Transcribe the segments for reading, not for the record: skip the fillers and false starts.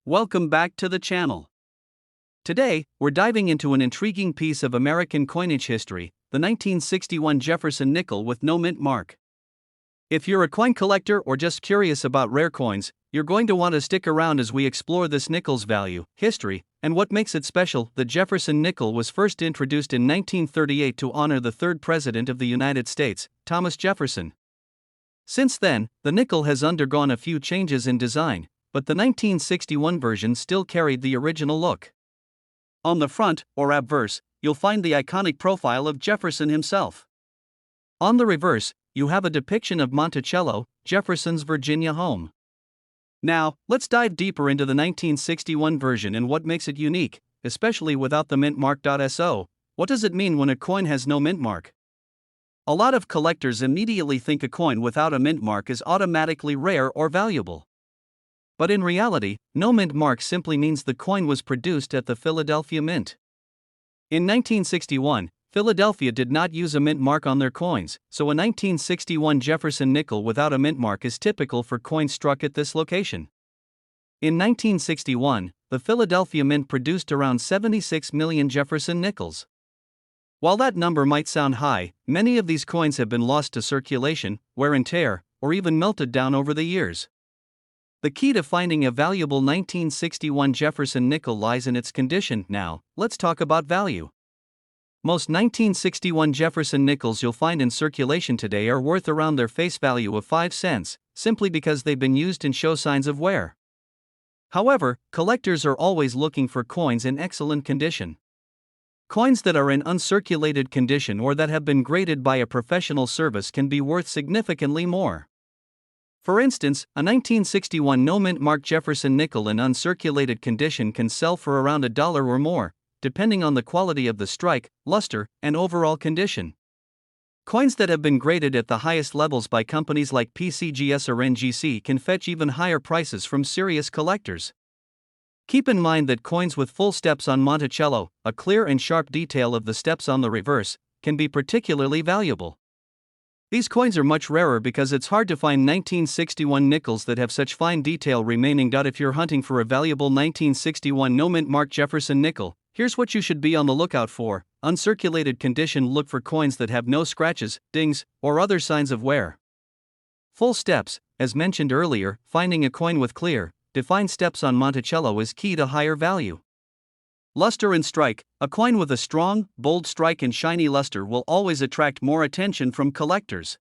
Welcome back to the channel. Today, we're diving into an intriguing piece of American coinage history, the 1961 Jefferson nickel with no mint mark. If you're a coin collector or just curious about rare coins, you're going to want to stick around as we explore this nickel's value, history, and what makes it special. The Jefferson nickel was first introduced in 1938 to honor the third president of the United States, Thomas Jefferson. Since then, the nickel has undergone a few changes in design, but the 1961 version still carried the original look. On the front, or obverse, you'll find the iconic profile of Jefferson himself. On the reverse, you have a depiction of Monticello, Jefferson's Virginia home. Now, let's dive deeper into the 1961 version and what makes it unique, especially without the mint mark. So, what does it mean when a coin has no mint mark? A lot of collectors immediately think a coin without a mint mark is automatically rare or valuable. But in reality, no mint mark simply means the coin was produced at the Philadelphia Mint. In 1961, Philadelphia did not use a mint mark on their coins, so a 1961 Jefferson nickel without a mint mark is typical for coins struck at this location. In 1961, the Philadelphia Mint produced around 76 million Jefferson nickels. While that number might sound high, many of these coins have been lost to circulation, wear and tear, or even melted down over the years. The key to finding a valuable 1961 Jefferson nickel lies in its condition. Now, let's talk about value. Most 1961 Jefferson nickels you'll find in circulation today are worth around their face value of 5 cents, simply because they've been used and show signs of wear. However, collectors are always looking for coins in excellent condition. Coins that are in uncirculated condition or that have been graded by a professional service can be worth significantly more. For instance, a 1961 no-mint mark Jefferson nickel in uncirculated condition can sell for around $1 or more, depending on the quality of the strike, luster, and overall condition. Coins that have been graded at the highest levels by companies like PCGS or NGC can fetch even higher prices from serious collectors. Keep in mind that coins with full steps on Monticello, a clear and sharp detail of the steps on the reverse, can be particularly valuable. These coins are much rarer because it's hard to find 1961 nickels that have such fine detail remaining. If you're hunting for a valuable 1961 no-mint mark Jefferson nickel, here's what you should be on the lookout for. Uncirculated condition: look for coins that have no scratches, dings, or other signs of wear. Full steps: as mentioned earlier, finding a coin with clear, defined steps on Monticello is key to higher value. Luster and strike: a coin with a strong, bold strike and shiny luster will always attract more attention from collectors.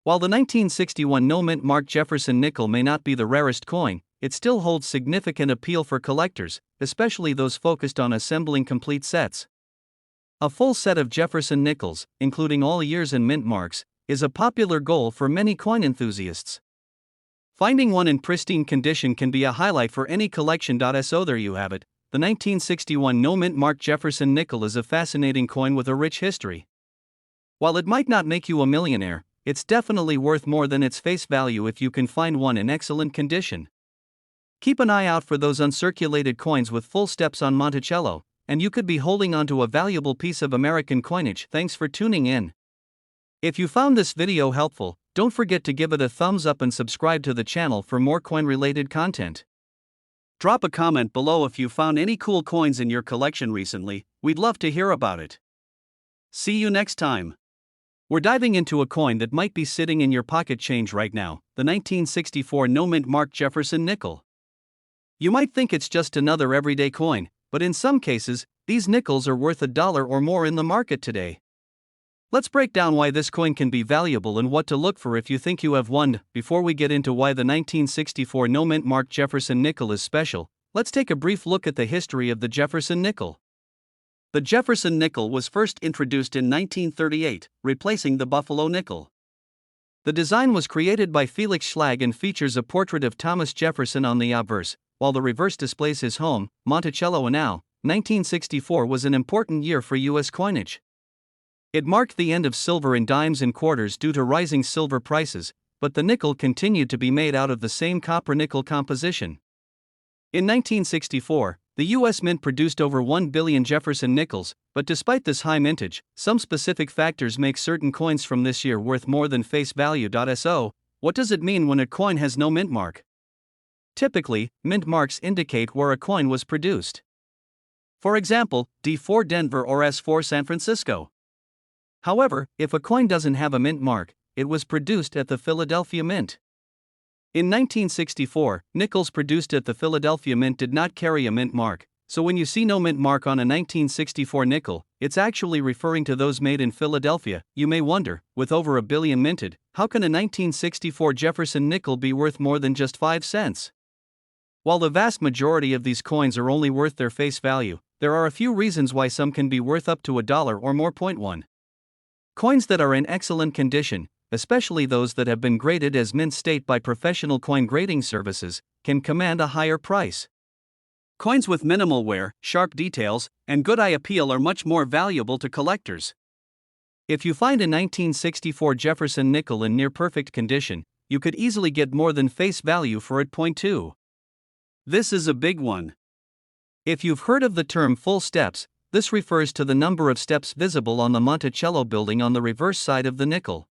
While the 1961 no-mint mark Jefferson nickel may not be the rarest coin, it still holds significant appeal for collectors, especially those focused on assembling complete sets. A full set of Jefferson nickels, including all years and mint marks, is a popular goal for many coin enthusiasts. Finding one in pristine condition can be a highlight for any collection. So there you have it. The 1961 no-mint mark Jefferson nickel is a fascinating coin with a rich history. While it might not make you a millionaire, it's definitely worth more than its face value if you can find one in excellent condition. Keep an eye out for those uncirculated coins with full steps on Monticello, and you could be holding onto a valuable piece of American coinage. Thanks for tuning in. If you found this video helpful, don't forget to give it a thumbs up and subscribe to the channel for more coin-related content. Drop a comment below if you found any cool coins in your collection recently. We'd love to hear about it. See you next time. We're diving into a coin that might be sitting in your pocket change right now, the 1964 no-mint mark Jefferson nickel. You might think it's just another everyday coin, but in some cases, these nickels are worth $1 or more in the market today. Let's break down why this coin can be valuable and what to look for if you think you have one. Before we get into why the 1964 no-mint mark Jefferson nickel is special, let's take a brief look at the history of the Jefferson nickel. The Jefferson nickel was first introduced in 1938, replacing the Buffalo nickel. The design was created by Felix Schlag and features a portrait of Thomas Jefferson on the obverse, while the reverse displays his home, Monticello. Now, 1964 was an important year for U.S. coinage. It marked the end of silver in dimes and quarters due to rising silver prices, but the nickel continued to be made out of the same copper-nickel composition. In 1964, the U.S. Mint produced over 1 billion Jefferson nickels, but despite this high mintage, some specific factors make certain coins from this year worth more than face value. So, what does it mean when a coin has no mint mark? Typically, mint marks indicate where a coin was produced. For example, D4 Denver or S4 San Francisco. However, if a coin doesn't have a mint mark, it was produced at the Philadelphia Mint. In 1964, nickels produced at the Philadelphia Mint did not carry a mint mark, so when you see no mint mark on a 1964 nickel, it's actually referring to those made in Philadelphia. You may wonder, with over a billion minted, how can a 1964 Jefferson nickel be worth more than just 5 cents? While the vast majority of these coins are only worth their face value, there are a few reasons why some can be worth up to $1 or more. 1. Coins that are in excellent condition, especially those that have been graded as mint state by professional coin grading services, can command a higher price. Coins with minimal wear, sharp details, and good eye appeal are much more valuable to collectors. If you find a 1964 Jefferson nickel in near perfect condition, you could easily get more than face value for it. 2. This is a big one. If you've heard of the term full steps, this refers to the number of steps visible on the Monticello building on the reverse side of the nickel.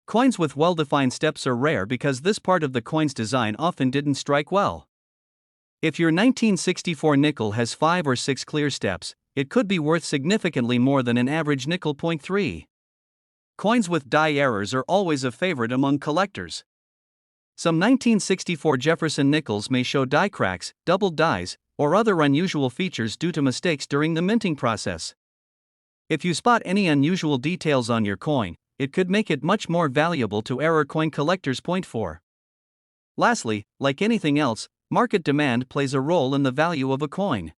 Coins with well-defined steps are rare because this part of the coin's design often didn't strike well. If your 1964 nickel has 5 or 6 clear steps, it could be worth significantly more than an average nickel. 3. Coins with die errors are always a favorite among collectors. Some 1964 Jefferson nickels may show die cracks, doubled dies, or other unusual features due to mistakes during the minting process. If you spot any unusual details on your coin, it could make it much more valuable to error coin collectors. 4. Lastly, like anything else, market demand plays a role in the value of a coin.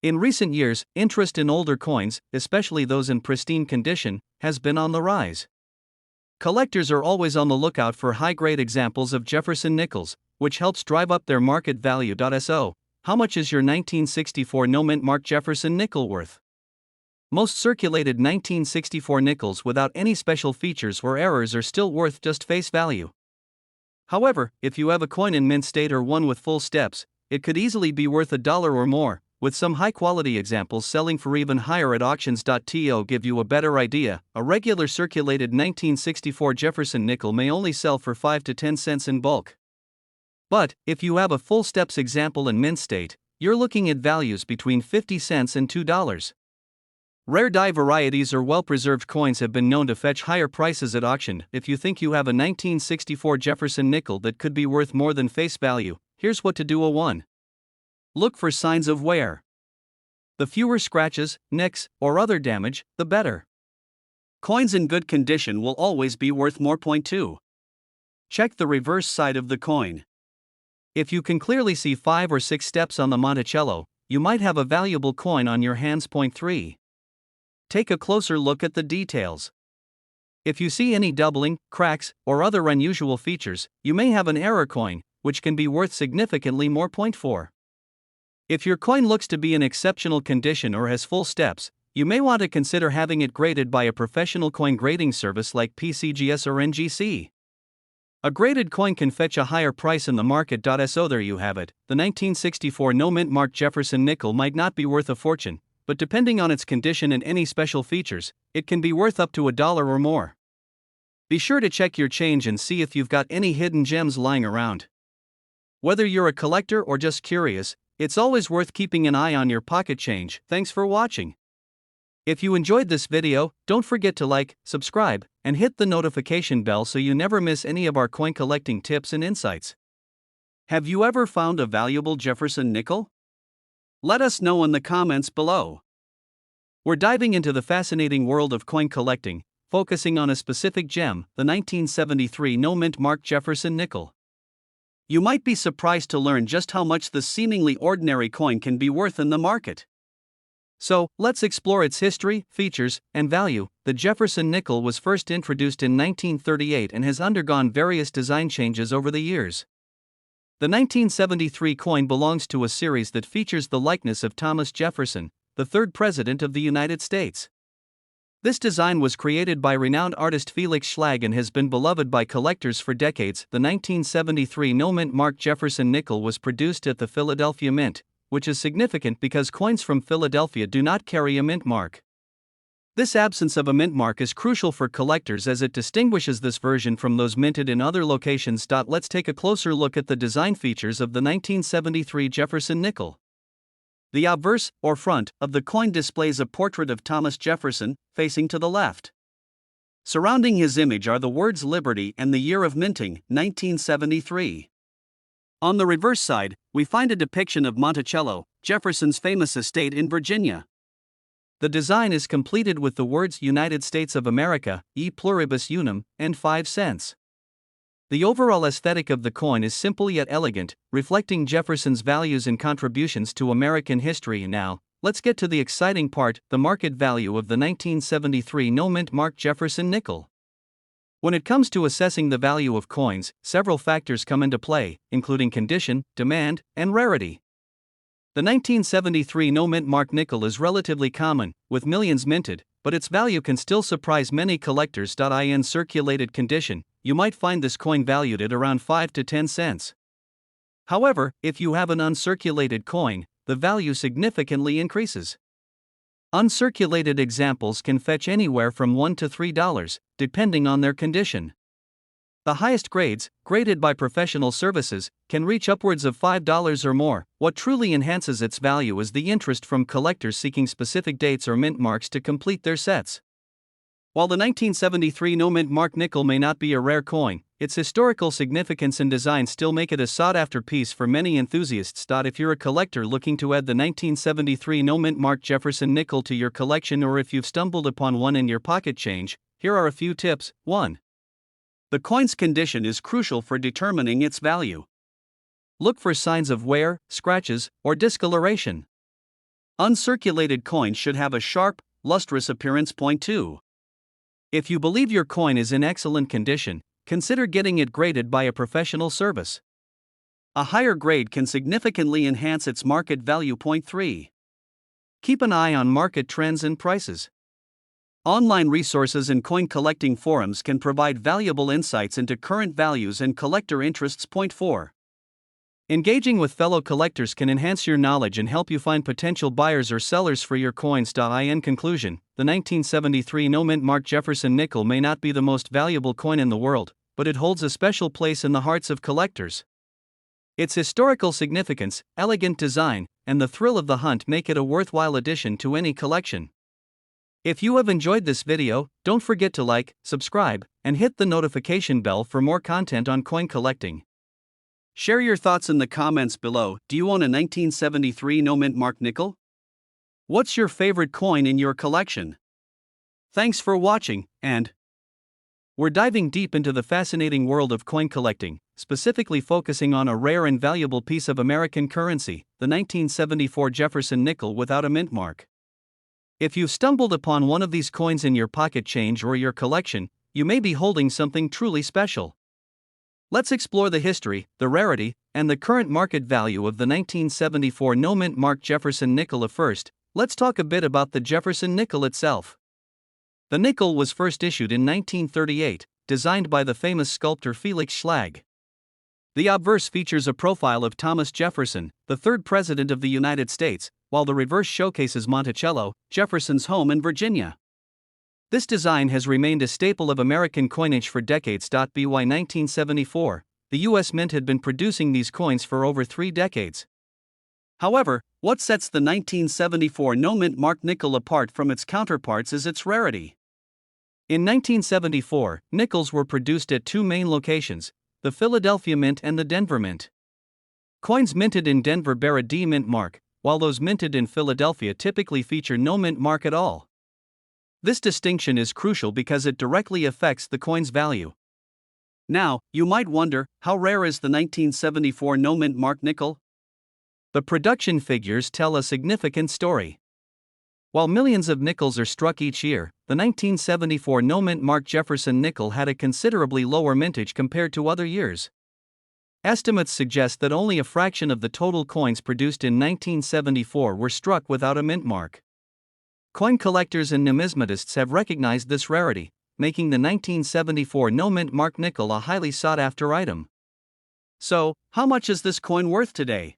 In recent years, interest in older coins, especially those in pristine condition, has been on the rise. Collectors are always on the lookout for high-grade examples of Jefferson nickels, which helps drive up their market value. So, how much is your 1964 no mint mark Jefferson nickel worth? Most circulated 1964 nickels without any special features or errors are still worth just face value. However, if you have a coin in mint state or one with full steps, it could easily be worth $1 or more, with some high-quality examples selling for even higher at auctions. To give you a better idea, a regular circulated 1964 Jefferson nickel may only sell for 5 to 10 cents in bulk. But, if you have a full steps example in mint state, you're looking at values between 50 cents and $2. Rare die varieties or well-preserved coins have been known to fetch higher prices at auction. If you think you have a 1964 Jefferson nickel that could be worth more than face value, here's what to do. 1. Look for signs of wear. The fewer scratches, nicks, or other damage, the better. Coins in good condition will always be worth more. 2. Check the reverse side of the coin. If you can clearly see 5 or 6 steps on the Monticello, you might have a valuable coin on your hands. 3. Take a closer look at the details. If you see any doubling, cracks, or other unusual features, you may have an error coin, which can be worth significantly more. 4. If your coin looks to be in exceptional condition or has full steps, you may want to consider having it graded by a professional coin grading service like PCGS or NGC. A graded coin can fetch a higher price in the market. So there you have it. The 1964 no mint mark Jefferson nickel might not be worth a fortune, but depending on its condition and any special features, it can be worth up to $1 or more. Be sure to check your change and see if you've got any hidden gems lying around. Whether you're a collector or just curious, it's always worth keeping an eye on your pocket change. Thanks for watching. If you enjoyed this video, don't forget to like, subscribe, and hit the notification bell so you never miss any of our coin collecting tips and insights. Have you ever found a valuable Jefferson nickel? Let us know in the comments below. We're diving into the fascinating world of coin collecting, focusing on a specific gem, the 1973 no mint mark Jefferson nickel. You might be surprised to learn just how much this seemingly ordinary coin can be worth in the market. So, let's explore its history, features, and value. The Jefferson nickel was first introduced in 1938 and has undergone various design changes over the years. The 1973 coin belongs to a series that features the likeness of Thomas Jefferson, the third President of the United States. This design was created by renowned artist Felix Schlag and has been beloved by collectors for decades. The 1973 no mint mark Jefferson nickel was produced at the Philadelphia Mint, which is significant because coins from Philadelphia do not carry a mint mark. This absence of a mint mark is crucial for collectors as it distinguishes this version from those minted in other locations. Let's take a closer look at the design features of the 1973 Jefferson nickel. The obverse, or front, of the coin displays a portrait of Thomas Jefferson, facing to the left. Surrounding his image are the words Liberty and the year of minting, 1973. On the reverse side, we find a depiction of Monticello, Jefferson's famous estate in Virginia. The design is completed with the words United States of America, e pluribus unum, and 5 cents. The overall aesthetic of the coin is simple yet elegant, reflecting Jefferson's values and contributions to American history. Now, let's get to the exciting part, the market value of the 1973 no-mint mark Jefferson nickel. When it comes to assessing the value of coins, several factors come into play, including condition, demand, and rarity. The 1973 no-mint mark nickel is relatively common, with millions minted, but its value can still surprise many collectors. In circulated condition, you might find this coin valued at around 5 to 10 cents. However, if you have an uncirculated coin, the value significantly increases. Uncirculated examples can fetch anywhere from $1 to $3, depending on their condition. The highest grades, graded by professional services, can reach upwards of $5 or more. What truly enhances its value is the interest from collectors seeking specific dates or mint marks to complete their sets. While the 1973 no-mint mark nickel may not be a rare coin, its historical significance and design still make it a sought-after piece for many enthusiasts. If you're a collector looking to add the 1973 no-mint mark Jefferson nickel to your collection, or if you've stumbled upon one in your pocket change, here are a few tips. 1. The coin's condition is crucial for determining its value. Look for signs of wear, scratches, or discoloration. Uncirculated coins should have a sharp, lustrous appearance. 2. If you believe your coin is in excellent condition, consider getting it graded by a professional service. A higher grade can significantly enhance its market value. 3. Keep an eye on market trends and prices. Online resources and coin collecting forums can provide valuable insights into current values and collector interests. 4. Engaging with fellow collectors can enhance your knowledge and help you find potential buyers or sellers for your coins. In conclusion, the 1973 no-mint mark Jefferson nickel may not be the most valuable coin in the world, but it holds a special place in the hearts of collectors. Its historical significance, elegant design, and the thrill of the hunt make it a worthwhile addition to any collection. If you have enjoyed this video, don't forget to like, subscribe, and hit the notification bell for more content on coin collecting. Share your thoughts in the comments below. Do you own a 1973 no-mint mark nickel? What's your favorite coin in your collection? Thanks for watching, and we're diving deep into the fascinating world of coin collecting, specifically focusing on a rare and valuable piece of American currency, the 1974 Jefferson nickel without a mint mark. If you've stumbled upon one of these coins in your pocket change or your collection, you may be holding something truly special. Let's explore the history, the rarity, and the current market value of the 1974 no-mint mark Jefferson nickel. First, let's talk a bit about the Jefferson nickel itself. The nickel was first issued in 1938, designed by the famous sculptor Felix Schlag. The obverse features a profile of Thomas Jefferson, the third president of the United States, while the reverse showcases Monticello, Jefferson's home in Virginia. This design has remained a staple of American coinage for decades. By 1974, the U.S. Mint had been producing these coins for over 3 decades. However, what sets the 1974 no-mint mark nickel apart from its counterparts is its rarity. In 1974, nickels were produced at 2 main locations, the Philadelphia Mint and the Denver Mint. Coins minted in Denver bear a D mint mark, while those minted in Philadelphia typically feature no mint mark at all. This distinction is crucial because it directly affects the coin's value. Now, you might wonder, how rare is the 1974 no mint mark nickel? The production figures tell a significant story. While millions of nickels are struck each year, the 1974 no-mint mark Jefferson nickel had a considerably lower mintage compared to other years. Estimates suggest that only a fraction of the total coins produced in 1974 were struck without a mint mark. Coin collectors and numismatists have recognized this rarity, making the 1974 no-mint mark nickel a highly sought-after item. So, how much is this coin worth today?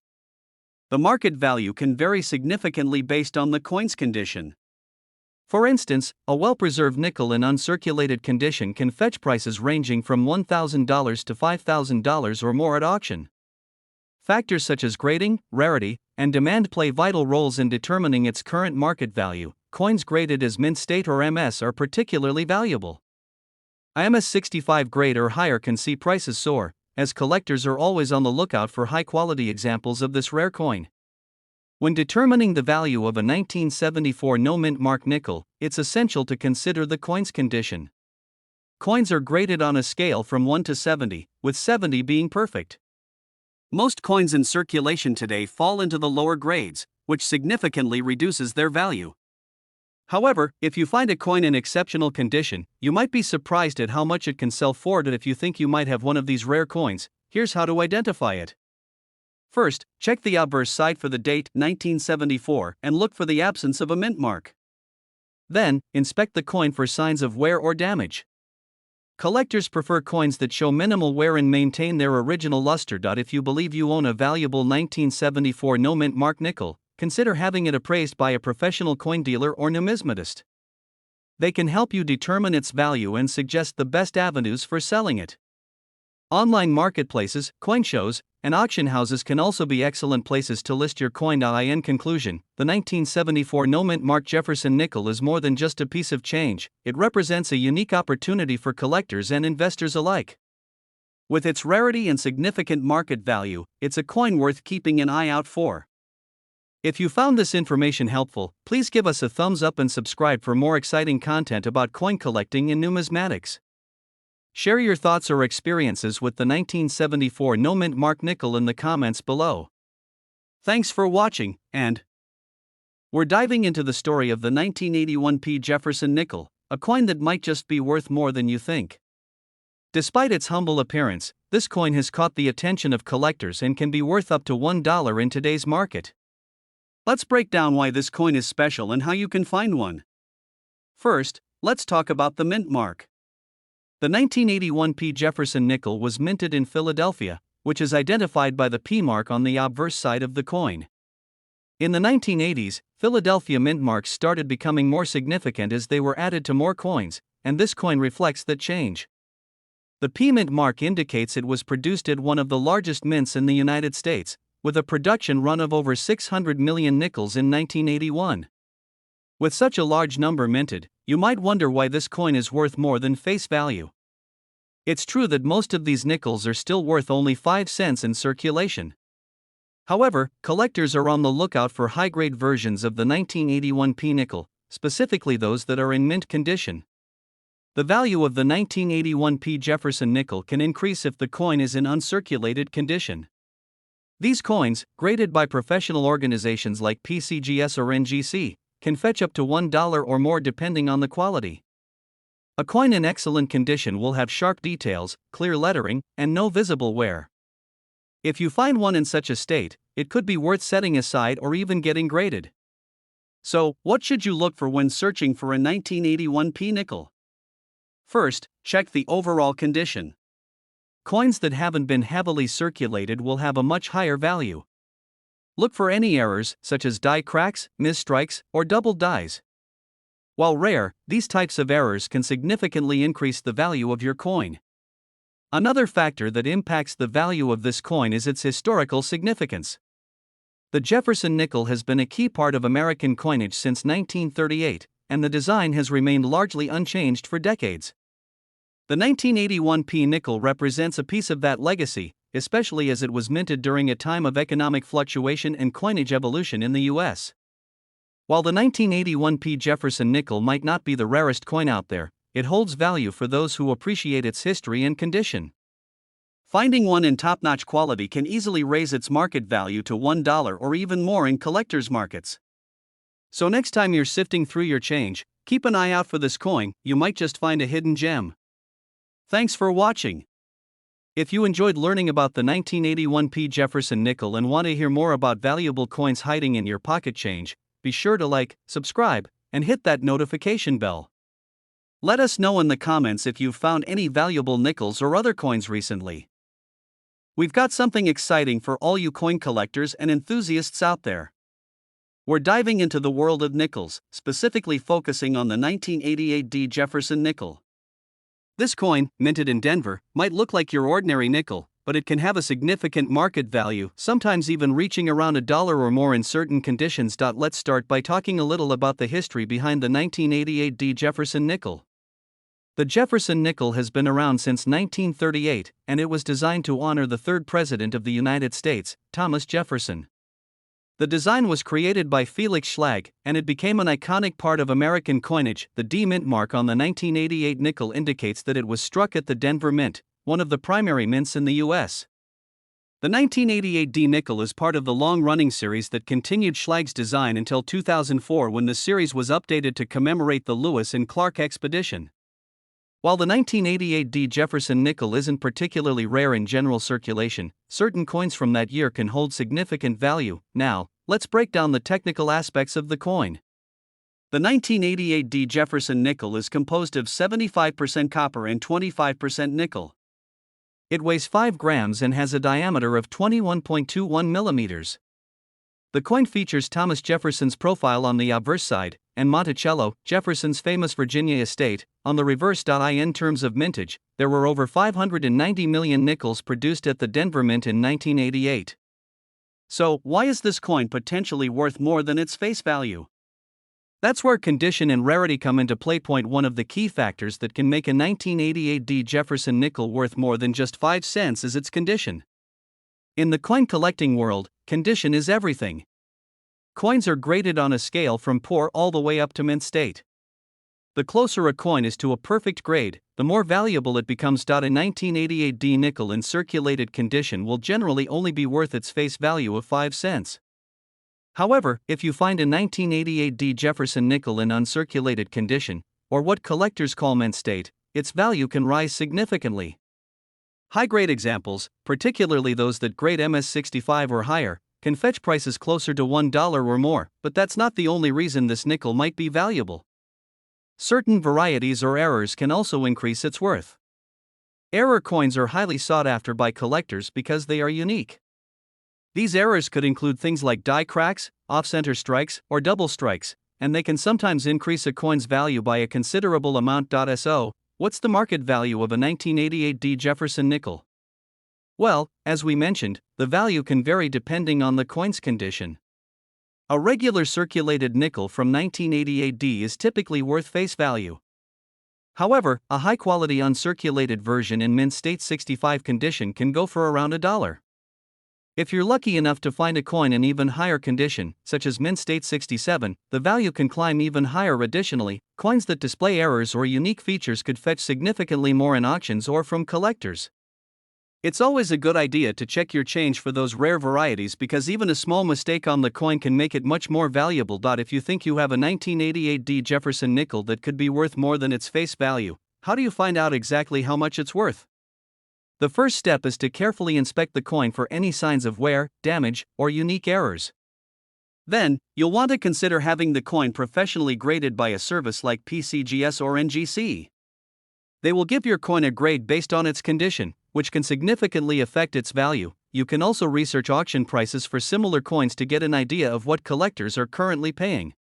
The market value can vary significantly based on the coin's condition. For instance, a well-preserved nickel in uncirculated condition can fetch prices ranging from $1,000 to $5,000 or more at auction. Factors such as grading, rarity, and demand play vital roles in determining its current market value. Coins graded as mint state or MS are particularly valuable. A MS 65 grade or higher can see prices soar, as collectors are always on the lookout for high-quality examples of this rare coin. When determining the value of a 1974 no-mint mark nickel, it's essential to consider the coin's condition. Coins are graded on a scale from 1 to 70, with 70 being perfect. Most coins in circulation today fall into the lower grades, which significantly reduces their value. However, if you find a coin in exceptional condition, you might be surprised at how much it can sell for. If you think you might have one of these rare coins, here's how to identify it. First, check the obverse side for the date 1974 and look for the absence of a mint mark. Then, inspect the coin for signs of wear or damage. Collectors prefer coins that show minimal wear and maintain their original luster. If you believe you own a valuable 1974 no-mint mark nickel, consider having it appraised by a professional coin dealer or numismatist. They can help you determine its value and suggest the best avenues for selling it. Online marketplaces, coin shows, and auction houses can also be excellent places to list your coin. In conclusion, the 1974 no-mint mark Jefferson nickel is more than just a piece of change. It represents a unique opportunity for collectors and investors alike. With its rarity and significant market value, it's a coin worth keeping an eye out for. If you found this information helpful, please give us a thumbs up and subscribe for more exciting content about coin collecting and numismatics. Share your thoughts or experiences with the 1974 no-mint mark nickel in the comments below. Thanks for watching, and we're diving into the story of the 1981 Jefferson nickel, a coin that might just be worth more than you think. Despite its humble appearance, this coin has caught the attention of collectors and can be worth up to $1 in today's market. Let's break down why this coin is special and how you can find one. First, let's talk about the mint mark. The 1981 Jefferson nickel was minted in Philadelphia, which is identified by the P mark on the obverse side of the coin. In the 1980s, Philadelphia mint marks started becoming more significant as they were added to more coins, and this coin reflects that change. The P mint mark indicates it was produced at one of the largest mints in the United States, with a production run of over 600 million nickels in 1981. With such a large number minted, you might wonder why this coin is worth more than face value. It's true that most of these nickels are still worth only 5 cents in circulation. However, collectors are on the lookout for high-grade versions of the 1981 P nickel, specifically those that are in mint condition. The value of the 1981 P Jefferson nickel can increase if the coin is in uncirculated condition. These coins, graded by professional organizations like PCGS or NGC, can fetch up to $1 or more depending on the quality. A coin in excellent condition will have sharp details, clear lettering, and no visible wear. If you find one in such a state, it could be worth setting aside or even getting graded. So, what should you look for when searching for a 1981 P nickel? First, check the overall condition. Coins that haven't been heavily circulated will have a much higher value. Look for any errors, such as die cracks, misstrikes, or double dies. While rare, these types of errors can significantly increase the value of your coin. Another factor that impacts the value of this coin is its historical significance. The Jefferson nickel has been a key part of American coinage since 1938, and the design has remained largely unchanged for decades. The 1981 P nickel represents a piece of that legacy, especially as it was minted during a time of economic fluctuation and coinage evolution in the U.S. While the 1981 P Jefferson nickel might not be the rarest coin out there, it holds value for those who appreciate its history and condition. Finding one in top-notch quality can easily raise its market value to $1 or even more in collectors' markets. So next time you're sifting through your change, keep an eye out for this coin. You might just find a hidden gem. Thanks for watching. If you enjoyed learning about the 1981 P Jefferson nickel and want to hear more about valuable coins hiding in your pocket change, be sure to like, subscribe, and hit that notification bell. Let us know in the comments if you've found any valuable nickels or other coins recently. We've got something exciting for all you coin collectors and enthusiasts out there. We're diving into the world of nickels, specifically focusing on the 1988 D Jefferson nickel. This coin, minted in Denver, might look like your ordinary nickel, but it can have a significant market value, sometimes even reaching around $1 or more in certain conditions. Let's start by talking a little about the history behind the 1988 D Jefferson nickel. The Jefferson nickel has been around since 1938, and it was designed to honor the third president of the United States, Thomas Jefferson. The design was created by Felix Schlag, and it became an iconic part of American coinage. The D Mint mark on the 1988 nickel indicates that it was struck at the Denver Mint, one of the primary mints in the U.S. The 1988 D nickel is part of the long-running series that continued Schlag's design until 2004, when the series was updated to commemorate the Lewis and Clark expedition. While the 1988 D Jefferson nickel isn't particularly rare in general circulation, certain coins from that year can hold significant value. Now, let's break down the technical aspects of the coin. The 1988 D Jefferson nickel is composed of 75% copper and 25% nickel. It weighs 5 grams and has a diameter of 21.21 millimeters. The coin features Thomas Jefferson's profile on the obverse side, and Monticello, Jefferson's famous Virginia estate, on the reverse. In terms of mintage, there were over 590 million nickels produced at the Denver Mint in 1988. So, why is this coin potentially worth more than its face value? That's where condition and rarity come into play. One of the key factors that can make a 1988 D Jefferson nickel worth more than just 5 cents is its condition. In the coin collecting world, condition is everything. Coins are graded on a scale from poor all the way up to mint state. The closer a coin is to a perfect grade, the more valuable it becomes. A 1988 D nickel in circulated condition will generally only be worth its face value of 5 cents. However, if you find a 1988 D Jefferson nickel in uncirculated condition, or what collectors call mint state, its value can rise significantly. High-grade examples, particularly those that grade MS65 or higher, can fetch prices closer to $1 or more, but that's not the only reason this nickel might be valuable. Certain varieties or errors can also increase its worth. Error coins are highly sought after by collectors because they are unique. These errors could include things like die cracks, off-center strikes, or double strikes, and they can sometimes increase a coin's value by a considerable amount. So, what's the market value of a 1988 D Jefferson nickel? Well, as we mentioned, the value can vary depending on the coin's condition. A regular circulated nickel from 1988 D is typically worth face value. However, a high-quality uncirculated version in mint state 65 condition can go for around $1. If you're lucky enough to find a coin in even higher condition, such as mint state 67, the value can climb even higher. Additionally, coins that display errors or unique features could fetch significantly more in auctions or from collectors. It's always a good idea to check your change for those rare varieties, because even a small mistake on the coin can make it much more valuable. If you think you have a 1988 D Jefferson nickel that could be worth more than its face value, how do you find out exactly how much it's worth? The first step is to carefully inspect the coin for any signs of wear, damage, or unique errors. Then, you'll want to consider having the coin professionally graded by a service like PCGS or NGC. They will give your coin a grade based on its condition, which can significantly affect its value. You can also research auction prices for similar coins to get an idea of what collectors are currently paying.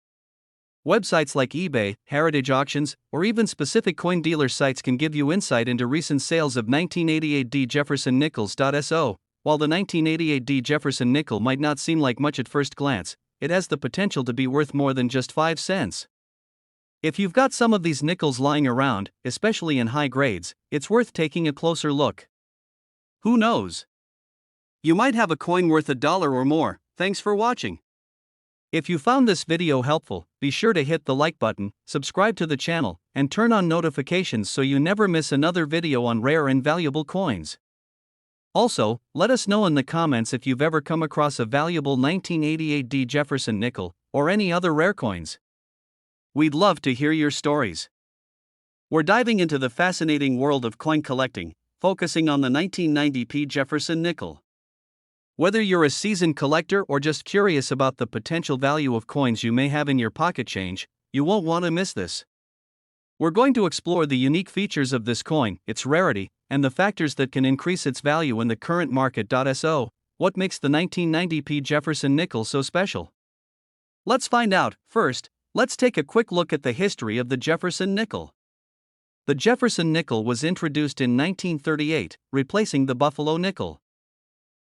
Websites like eBay, Heritage Auctions, or even specific coin dealer sites can give you insight into recent sales of 1988 D Jefferson nickels. So, while the 1988 D Jefferson nickel might not seem like much at first glance, it has the potential to be worth more than just 5 cents. If you've got some of these nickels lying around, especially in high grades, it's worth taking a closer look. Who knows? You might have a coin worth $1 or more. Thanks for watching. If you found this video helpful, be sure to hit the like button, subscribe to the channel, and turn on notifications so you never miss another video on rare and valuable coins. Also, let us know in the comments if you've ever come across a valuable 1988 D Jefferson nickel, or any other rare coins. We'd love to hear your stories. We're diving into the fascinating world of coin collecting, focusing on the 1990 P Jefferson nickel. Whether you're a seasoned collector or just curious about the potential value of coins you may have in your pocket change, you won't want to miss this. We're going to explore the unique features of this coin, its rarity, and the factors that can increase its value in the current market. So, what makes the 1990 P Jefferson nickel so special? Let's find out. First, let's take a quick look at the history of the Jefferson nickel. The Jefferson nickel was introduced in 1938, replacing the Buffalo nickel.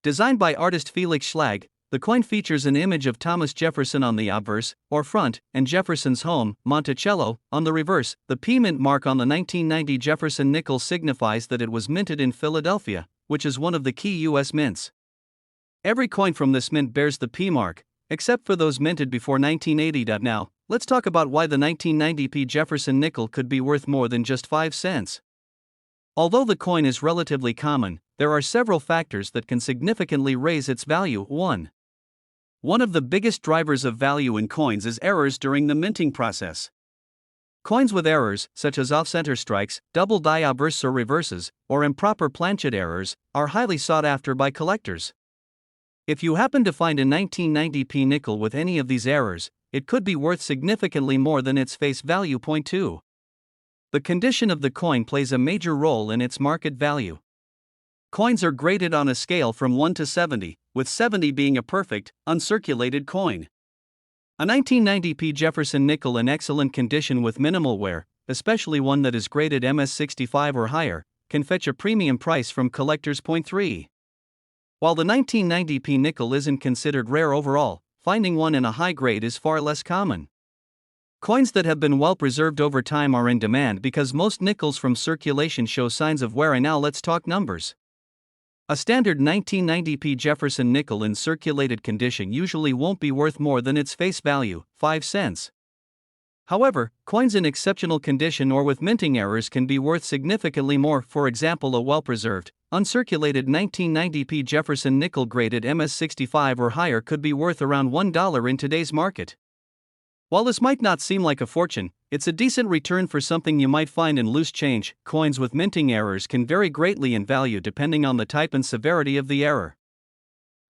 Designed by artist Felix Schlag, the coin features an image of Thomas Jefferson on the obverse, or front, and Jefferson's home, Monticello, on the reverse. The P mint mark on the 1990 Jefferson nickel signifies that it was minted in Philadelphia, which is one of the key U.S. mints. Every coin from this mint bears the P mark, except for those minted before 1980. Now, let's talk about why the 1990 P Jefferson nickel could be worth more than just 5 cents. Although the coin is relatively common, there are several factors that can significantly raise its value. 1. One of the biggest drivers of value in coins is errors during the minting process. Coins with errors, such as off-center strikes, double die obverse or reverses, or improper planchet errors, are highly sought after by collectors. If you happen to find a 1990 P nickel with any of these errors, it could be worth significantly more than its face value. 2. The condition of the coin plays a major role in its market value. Coins are graded on a scale from 1 to 70, with 70 being a perfect, uncirculated coin. A 1990 P Jefferson nickel in excellent condition with minimal wear, especially one that is graded MS65 or higher, can fetch a premium price from collectors. 3. While the 1990 P nickel isn't considered rare overall, finding one in a high grade is far less common. Coins that have been well preserved over time are in demand because most nickels from circulation show signs of wear. And now let's talk numbers. A standard 1990 P Jefferson nickel in circulated condition usually won't be worth more than its face value, 5 cents. However, coins in exceptional condition or with minting errors can be worth significantly more. For example, a well-preserved, uncirculated 1990 P Jefferson nickel graded MS65 or higher could be worth around $1 in today's market. While this might not seem like a fortune, it's a decent return for something you might find in loose change. Coins with minting errors can vary greatly in value depending on the type and severity of the error.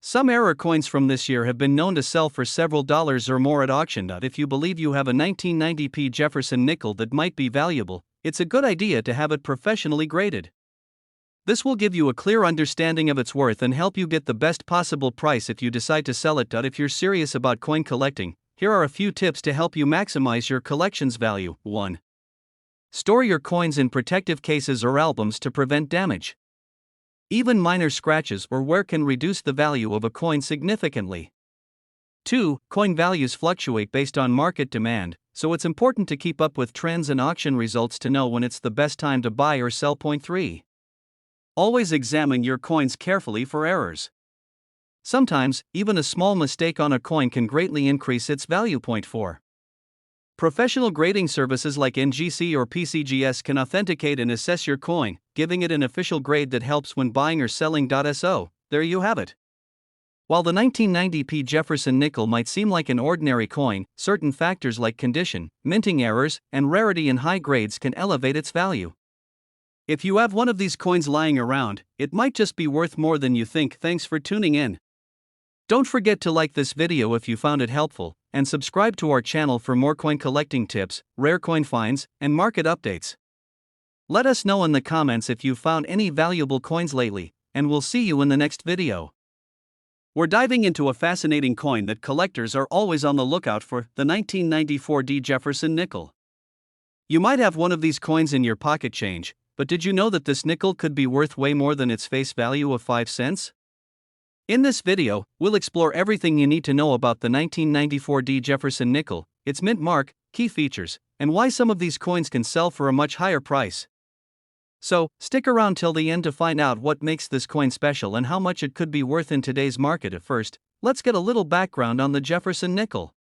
Some error coins from this year have been known to sell for several dollars or more at auction. If you believe you have a 1990 P Jefferson nickel that might be valuable, it's a good idea to have it professionally graded. This will give you a clear understanding of its worth and help you get the best possible price if you decide to sell it. If you're serious about coin collecting, here are a few tips to help you maximize your collection's value. 1. Store your coins in protective cases or albums to prevent damage. Even minor scratches or wear can reduce the value of a coin significantly. 2. Coin values fluctuate based on market demand, so it's important to keep up with trends and auction results to know when it's the best time to buy or sell. 3. Always examine your coins carefully for errors. Sometimes, even a small mistake on a coin can greatly increase its value. 4. Professional grading services like NGC or PCGS can authenticate and assess your coin, giving it an official grade that helps when buying or selling. So, there you have it. While the 1990 P Jefferson nickel might seem like an ordinary coin, certain factors like condition, minting errors, and rarity in high grades can elevate its value. If you have one of these coins lying around, it might just be worth more than you think. Thanks for tuning in. Don't forget to like this video if you found it helpful, and subscribe to our channel for more coin collecting tips, rare coin finds, and market updates. Let us know in the comments if you've found any valuable coins lately, and we'll see you in the next video. We're diving into a fascinating coin that collectors are always on the lookout for, the 1994 D Jefferson nickel. You might have one of these coins in your pocket change, but did you know that this nickel could be worth way more than its face value of 5 cents? In this video, we'll explore everything you need to know about the 1994 D Jefferson nickel, its mint mark, key features, and why some of these coins can sell for a much higher price. So, stick around till the end to find out what makes this coin special and how much it could be worth in today's market. At first, let's get a little background on the Jefferson nickel.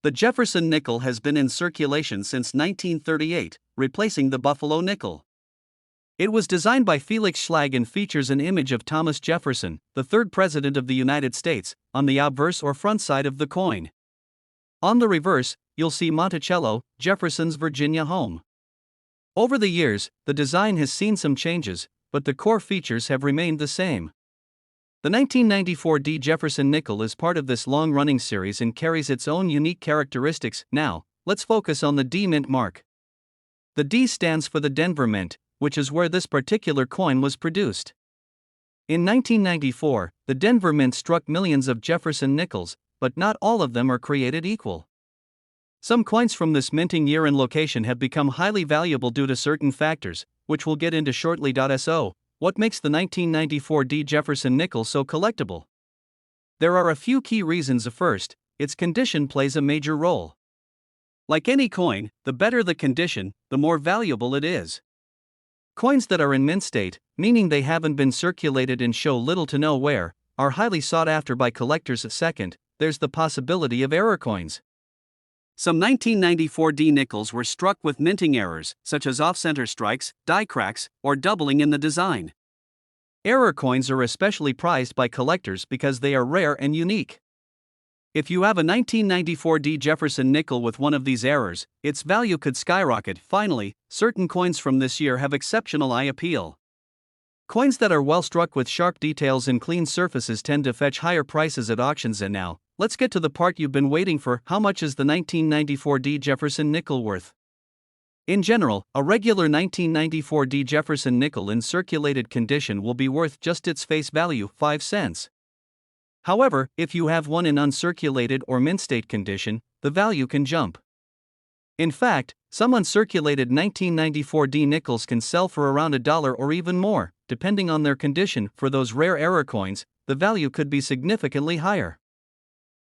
The Jefferson nickel has been in circulation since 1938, replacing the Buffalo nickel. It was designed by Felix Schlag and features an image of Thomas Jefferson, the third president of the United States, on the obverse or front side of the coin. On the reverse, you'll see Monticello, Jefferson's Virginia home. Over the years, the design has seen some changes, but the core features have remained the same. The 1994 D Jefferson nickel is part of this long-running series and carries its own unique characteristics. Now, let's focus on the D mint mark. The D stands for the Denver Mint, which is where this particular coin was produced. In 1994, the Denver Mint struck millions of Jefferson nickels, but not all of them are created equal. Some coins from this minting year and location have become highly valuable due to certain factors, which we'll get into shortly. So, what makes the 1994 D. Jefferson nickel so collectible? There are a few key reasons. First, its condition plays a major role. Like any coin, the better the condition, the more valuable it is. Coins that are in mint state, meaning they haven't been circulated and show little to no wear, are highly sought after by collectors. Second, there's the possibility of error coins. Some 1994 D nickels were struck with minting errors, such as off-center strikes, die cracks, or doubling in the design. Error coins are especially prized by collectors because they are rare and unique. If you have a 1994 D. Jefferson nickel with one of these errors, its value could skyrocket. Finally, certain coins from this year have exceptional eye appeal. Coins that are well struck with sharp details and clean surfaces tend to fetch higher prices at auctions. And now, let's get to the part you've been waiting for. How much is the 1994 D. Jefferson nickel worth? In general, a regular 1994 D. Jefferson nickel in circulated condition will be worth just its face value, 5 cents. However, if you have one in uncirculated or mint state condition, the value can jump. In fact, some uncirculated 1994 D nickels can sell for around $1 or even more, depending on their condition. For those rare error coins, the value could be significantly higher.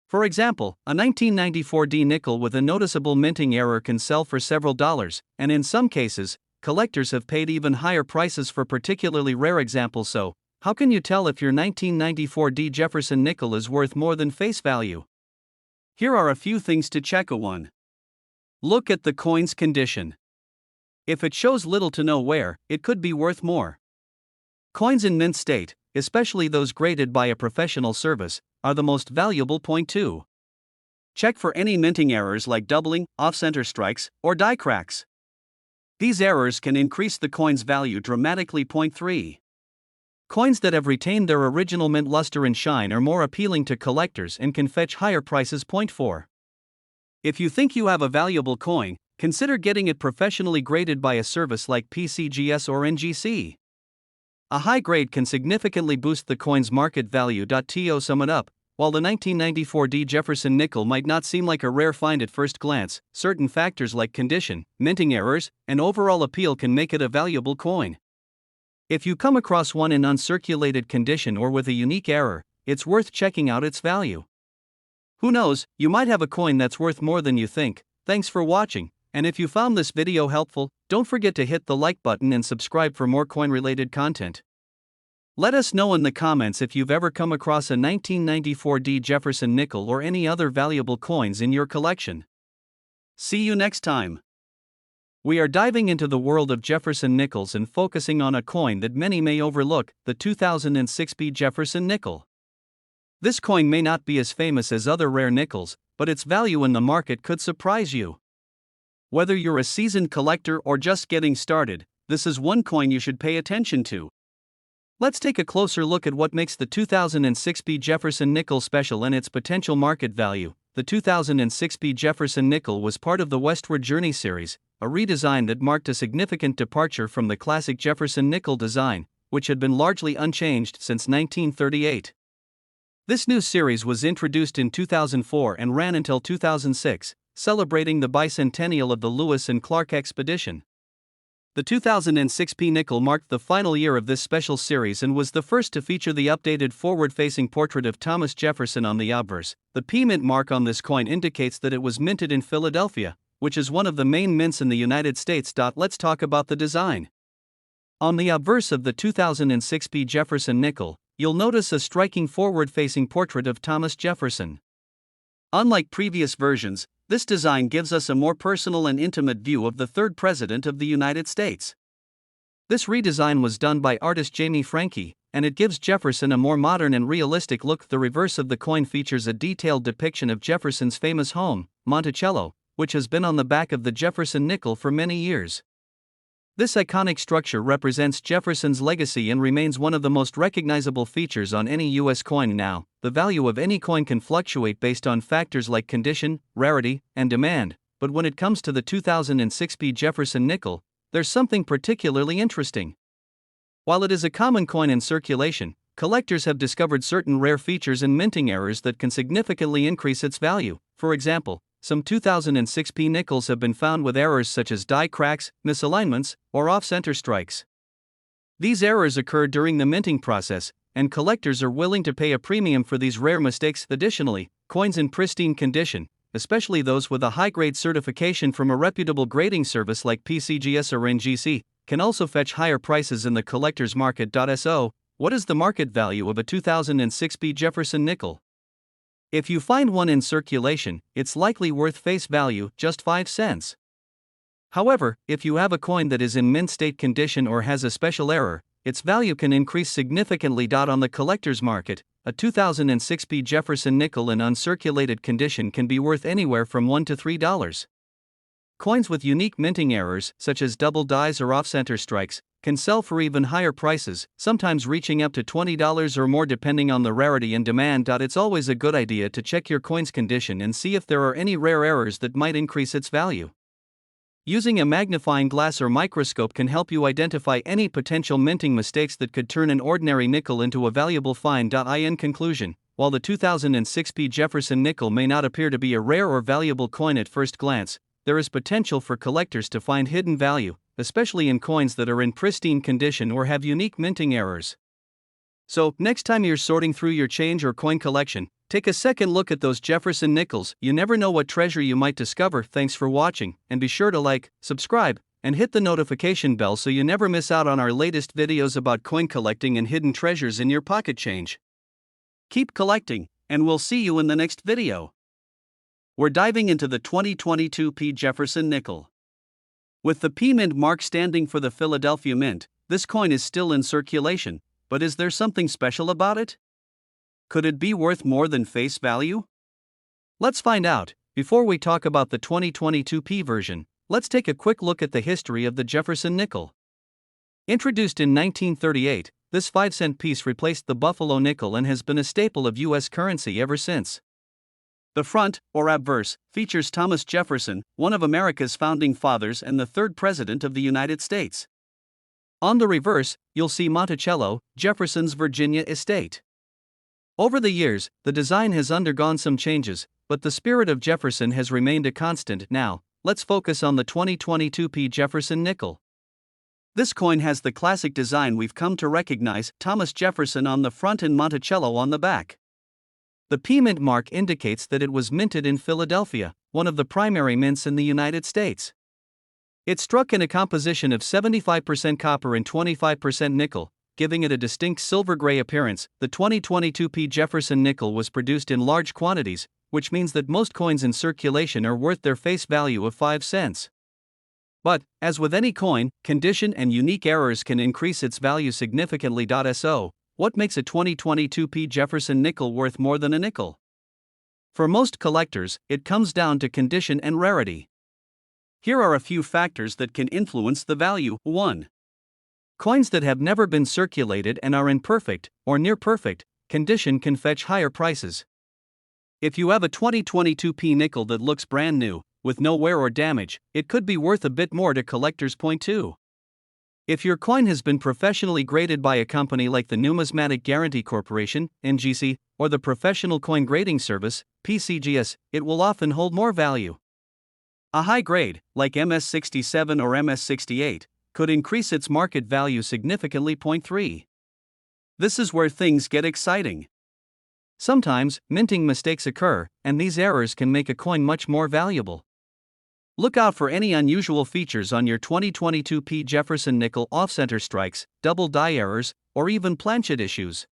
For example, a 1994 D nickel with a noticeable minting error can sell for several dollars, and in some cases, collectors have paid even higher prices for particularly rare examples. So, how can you tell if your 1994 D. Jefferson nickel is worth more than face value? Here are a few things to check. 1. Look at the coin's condition. If it shows little to no wear, it could be worth more. Coins in mint state, especially those graded by a professional service, are the most valuable. 2. Check for any minting errors like doubling, off-center strikes, or die cracks. These errors can increase the coin's value dramatically. 3. Coins that have retained their original mint luster and shine are more appealing to collectors and can fetch higher prices. 4. If you think you have a valuable coin, consider getting it professionally graded by a service like PCGS or NGC. A high grade can significantly boost the coin's market value. To sum it up, while the 1994 D. Jefferson nickel might not seem like a rare find at first glance, certain factors like condition, minting errors, and overall appeal can make it a valuable coin. If you come across one in uncirculated condition or with a unique error, it's worth checking out its value. Who knows, you might have a coin that's worth more than you think. Thanks for watching, and if you found this video helpful, don't forget to hit the like button and subscribe for more coin-related content. Let us know in the comments if you've ever come across a 1994 D. Jefferson nickel or any other valuable coins in your collection. See you next time. We are diving into the world of Jefferson nickels and focusing on a coin that many may overlook, the 2006 B. Jefferson nickel. This coin may not be as famous as other rare nickels, but its value in the market could surprise you. Whether you're a seasoned collector or just getting started, this is one coin you should pay attention to. Let's take a closer look at what makes the 2006 B. Jefferson nickel special and its potential market value. The 2006 B. Jefferson nickel was part of the Westward Journey series, a redesign that marked a significant departure from the classic Jefferson nickel design, which had been largely unchanged since 1938. This new series was introduced in 2004 and ran until 2006, celebrating the bicentennial of the Lewis and Clark expedition. The 2006 P nickel marked the final year of this special series and was the first to feature the updated forward-facing portrait of Thomas Jefferson on the obverse. The P mint mark on this coin indicates that it was minted in Philadelphia, which is one of the main mints in the United States. Let's talk about the design. On the obverse of the 2006 P Jefferson nickel, you'll notice a striking forward-facing portrait of Thomas Jefferson. Unlike previous versions, this design gives us a more personal and intimate view of the third president of the United States. This redesign was done by artist Jamie Franke, and it gives Jefferson a more modern and realistic look. The reverse of the coin features a detailed depiction of Jefferson's famous home, Monticello, which has been on the back of the Jefferson nickel for many years. This iconic structure represents Jefferson's legacy and remains one of the most recognizable features on any U.S. coin now. The value of any coin can fluctuate based on factors like condition, rarity, and demand, but when it comes to the 2006 B Jefferson nickel, there's something particularly interesting. While it is a common coin in circulation, collectors have discovered certain rare features and minting errors that can significantly increase its value. For example, some 2006 P nickels have been found with errors such as die cracks, misalignments, or off-center strikes. These errors occur during the minting process, and collectors are willing to pay a premium for these rare mistakes. Additionally, coins in pristine condition, especially those with a high-grade certification from a reputable grading service like PCGS or NGC, can also fetch higher prices in the collector's market. So, what is the market value of a 2006 P Jefferson nickel? If you find one in circulation, it's likely worth face value, just 5 cents. However, if you have a coin that is in mint state condition or has a special error, its value can increase significantly. On the collector's market, a 2006 P Jefferson nickel in uncirculated condition can be worth anywhere from $1 to $3. Coins with unique minting errors, such as double dies or off-center strikes, can sell for even higher prices, sometimes reaching up to $20 or more depending on the rarity and demand. It's always a good idea to check your coin's condition and see if there are any rare errors that might increase its value. Using a magnifying glass or microscope can help you identify any potential minting mistakes that could turn an ordinary nickel into a valuable find. In conclusion, while the 2006 P Jefferson nickel may not appear to be a rare or valuable coin at first glance, there is potential for collectors to find hidden value, especially in coins that are in pristine condition or have unique minting errors. So, next time you're sorting through your change or coin collection, take a second look at those Jefferson nickels. You never know what treasure you might discover. Thanks for watching, and be sure to like, subscribe, and hit the notification bell so you never miss out on our latest videos about coin collecting and hidden treasures in your pocket change. Keep collecting, and we'll see you in the next video. We're diving into the 2022 P Jefferson nickel. With the P Mint mark standing for the Philadelphia Mint, this coin is still in circulation, but is there something special about it? Could it be worth more than face value? Let's find out. Before we talk about the 2022 P version, let's take a quick look at the history of the Jefferson nickel. Introduced in 1938, this 5-cent piece replaced the Buffalo nickel and has been a staple of U.S. currency ever since. The front, or obverse, features Thomas Jefferson, one of America's founding fathers and the third President of the United States. On the reverse, you'll see Monticello, Jefferson's Virginia estate. Over the years, the design has undergone some changes, but the spirit of Jefferson has remained a constant. Now, let's focus on the 2022 P Jefferson nickel. This coin has the classic design we've come to recognize, Thomas Jefferson on the front and Monticello on the back. The P Mint mark indicates that it was minted in Philadelphia, one of the primary mints in the United States. It's struck in a composition of 75% copper and 25% nickel, giving it a distinct silver-gray appearance. The 2022 P Jefferson nickel was produced in large quantities, which means that most coins in circulation are worth their face value of 5 cents. But, as with any coin, condition and unique errors can increase its value significantly. So, what makes a 2022 P Jefferson nickel worth more than a nickel? For most collectors, it comes down to condition and rarity. Here are a few factors that can influence the value. 1. Coins that have never been circulated and are in perfect, or near perfect, condition can fetch higher prices. If you have a 2022 P nickel that looks brand new, with no wear or damage, it could be worth a bit more to collectors. 2. If your coin has been professionally graded by a company like the Numismatic Guarantee Corporation, NGC, or the Professional Coin Grading Service, PCGS, it will often hold more value. A high grade, like MS67 or MS68, could increase its market value significantly. 3. This is where things get exciting. Sometimes, minting mistakes occur, and these errors can make a coin much more valuable. Look out for any unusual features on your 2022 P Jefferson nickel, off-center strikes, double die errors, or even planchet issues.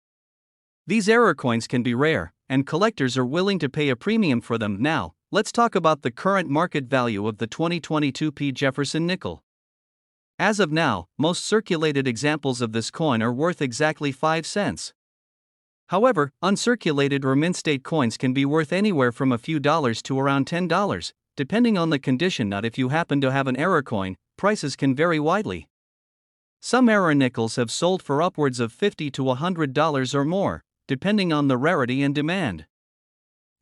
These error coins can be rare, and collectors are willing to pay a premium for them. Now, let's talk about the current market value of the 2022 P Jefferson nickel. As of now, most circulated examples of this coin are worth exactly 5 cents. However, uncirculated or mint state coins can be worth anywhere from a few dollars to around $10, depending on the condition. If you happen to have an error coin, prices can vary widely. Some error nickels have sold for upwards of $50 to $100 or more, depending on the rarity and demand.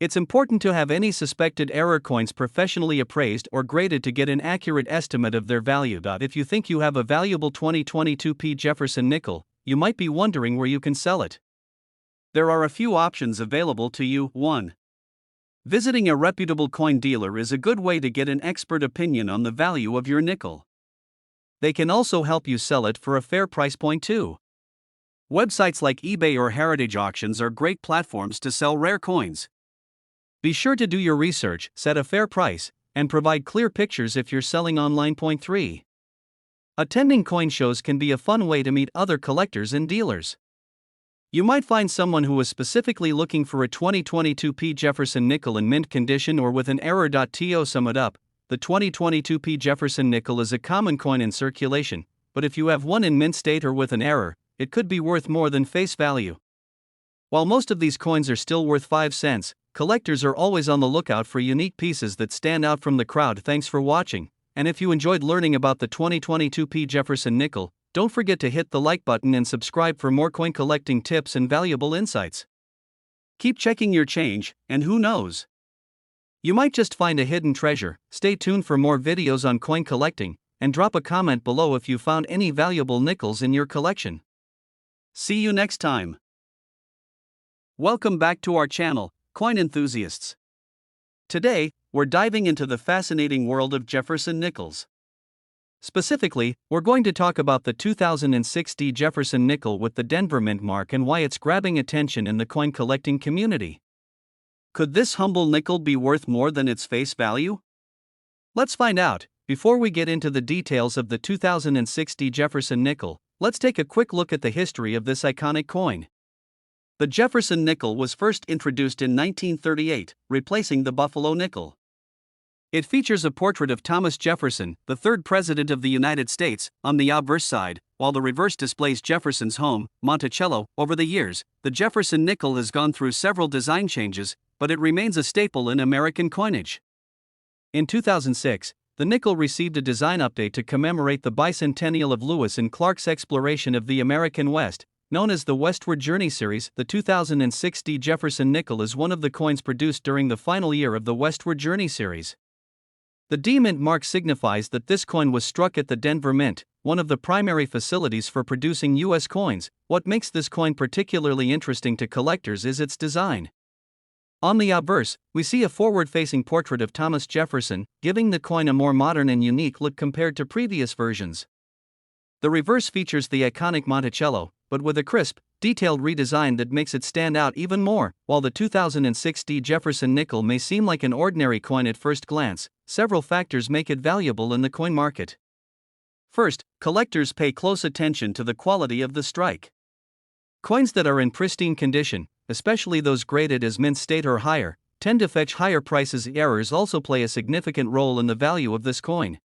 It's important to have any suspected error coins professionally appraised or graded to get an accurate estimate of their value. If you think you have a valuable 2022 P Jefferson nickel, you might be wondering where you can sell it. There are a few options available to you. 1. Visiting a reputable coin dealer is a good way to get an expert opinion on the value of your nickel. They can also help you sell it for a fair price point too. Websites like eBay or Heritage Auctions are great platforms to sell rare coins. Be sure to do your research, set a fair price, and provide clear pictures if you're selling online. Point 3. Attending coin shows can be a fun way to meet other collectors and dealers. You might find someone who is specifically looking for a 2022 P Jefferson nickel in mint condition or with an error. To sum it up, the 2022 P Jefferson nickel is a common coin in circulation, but if you have one in mint state or with an error, it could be worth more than face value. While most of these coins are still worth 5 cents, collectors are always on the lookout for unique pieces that stand out from the crowd. Thanks for watching, and if you enjoyed learning about the 2022 P Jefferson nickel, don't forget to hit the like button and subscribe for more coin collecting tips and valuable insights. Keep checking your change, and who knows? You might just find a hidden treasure. Stay tuned for more videos on coin collecting, and drop a comment below if you found any valuable nickels in your collection. See you next time. Welcome back to our channel, coin enthusiasts. Today, we're diving into the fascinating world of Jefferson Nickels. Specifically, we're going to talk about the 2006 Jefferson nickel with the Denver mint mark and why it's grabbing attention in the coin collecting community. Could this humble nickel be worth more than its face value? Let's find out. Before we get into the details of the 2006 Jefferson nickel, let's take a quick look at the history of this iconic coin. The Jefferson nickel was first introduced in 1938, replacing the Buffalo nickel. It features a portrait of Thomas Jefferson, the third president of the United States, on the obverse side, while the reverse displays Jefferson's home, Monticello. Over the years, the Jefferson nickel has gone through several design changes, but it remains a staple in American coinage. In 2006, the nickel received a design update to commemorate the bicentennial of Lewis and Clark's exploration of the American West, known as the Westward Journey series. The 2006 Jefferson nickel is one of the coins produced during the final year of the Westward Journey series. The D Mint mark signifies that this coin was struck at the Denver Mint, one of the primary facilities for producing U.S. coins. What makes this coin particularly interesting to collectors is its design. On the obverse, we see a forward-facing portrait of Thomas Jefferson, giving the coin a more modern and unique look compared to previous versions. The reverse features the iconic Monticello, but with a crisp, detailed redesign that makes it stand out even more. While the 2006 Jefferson nickel may seem like an ordinary coin at first glance, several factors make it valuable in the coin market. First, collectors pay close attention to the quality of the strike. Coins that are in pristine condition, especially those graded as mint state or higher, tend to fetch higher prices. Errors also play a significant role in the value of this coin.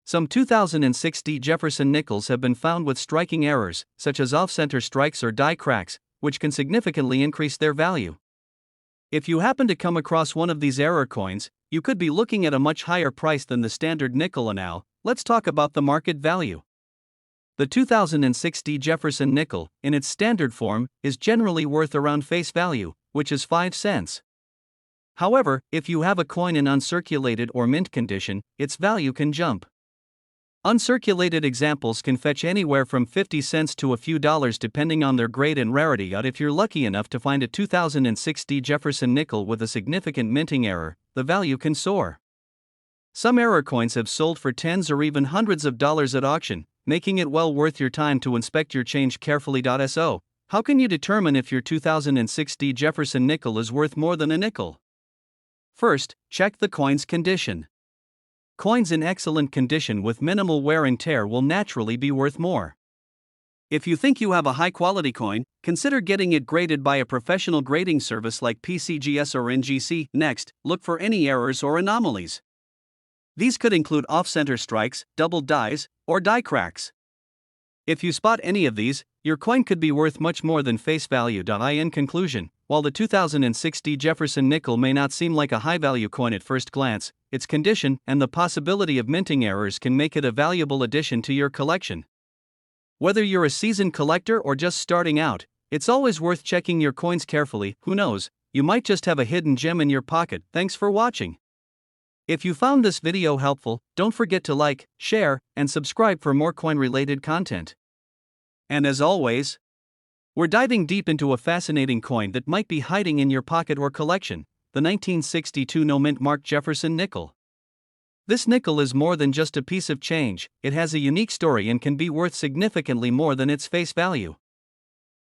Some 2006 Jefferson nickels have been found with striking errors, such as off-center strikes or die cracks, which can significantly increase their value. If you happen to come across one of these error coins, you could be looking at a much higher price than the standard nickel. And now, let's talk about the market value. The 2006 Jefferson nickel, in its standard form, is generally worth around face value, which is 5 cents. However, if you have a coin in uncirculated or mint condition, its value can jump. Uncirculated examples can fetch anywhere from 50 cents to a few dollars depending on their grade and rarity. If you're lucky enough to find a 2006 Jefferson nickel with a significant minting error, the value can soar. Some error coins have sold for tens or even hundreds of dollars at auction, making it well worth your time to inspect your change carefully. So, how can you determine if your 2006 Jefferson nickel is worth more than a nickel? First, check the coin's condition. Coins in excellent condition with minimal wear and tear will naturally be worth more. If you think you have a high-quality coin, consider getting it graded by a professional grading service like PCGS or NGC. Next, look for any errors or anomalies. These could include off-center strikes, double dies, or die cracks. If you spot any of these, your coin could be worth much more than face value. In conclusion, while the 2006 Jefferson nickel may not seem like a high-value coin at first glance, its condition and the possibility of minting errors can make it a valuable addition to your collection. Whether you're a seasoned collector or just starting out, it's always worth checking your coins carefully. Who knows, you might just have a hidden gem in your pocket. Thanks for watching. If you found this video helpful, don't forget to like, share, and subscribe for more coin-related content. And as always, We're diving deep into a fascinating coin that might be hiding in your pocket or collection, the 1962 no-mint mark Jefferson nickel. This nickel is more than just a piece of change, it has a unique story and can be worth significantly more than its face value.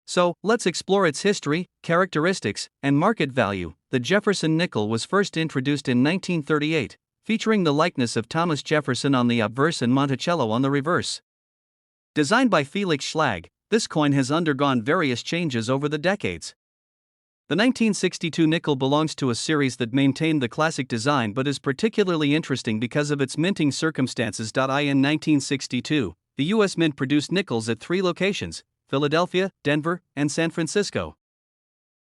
So, let's explore its history, characteristics, and market value. The Jefferson nickel was first introduced in 1938, featuring the likeness of Thomas Jefferson on the obverse and Monticello on the reverse. Designed by Felix Schlag, this coin has undergone various changes over the decades. The 1962 nickel belongs to a series that maintained the classic design but is particularly interesting because of its minting circumstances. In 1962, the U.S. Mint produced nickels at 3 locations: Philadelphia, Denver, and San Francisco.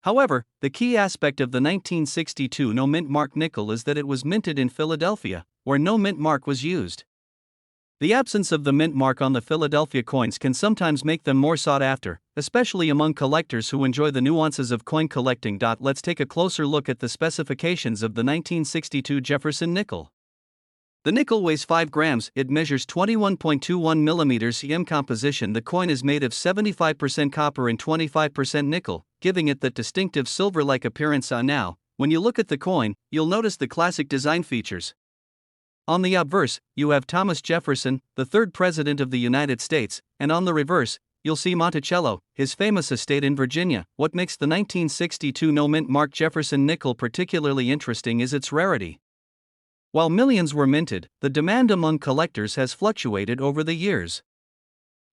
However, the key aspect of the 1962 no-mint mark nickel is that it was minted in Philadelphia, where no mint mark was used. The absence of the mint mark on the Philadelphia coins can sometimes make them more sought after, especially among collectors who enjoy the nuances of coin collecting. Let's take a closer look at the specifications of the 1962 Jefferson nickel. The nickel weighs 5 grams, it measures 21.21 millimeters. In composition, the coin is made of 75% copper and 25% nickel, giving it that distinctive silver-like appearance. Now, when you look at the coin, you'll notice the classic design features. On the obverse, you have Thomas Jefferson, the 3rd President of the United States, and on the reverse, you'll see Monticello, his famous estate in Virginia. What makes the 1962 no-mint mark Jefferson nickel particularly interesting is its rarity. While millions were minted, the demand among collectors has fluctuated over the years.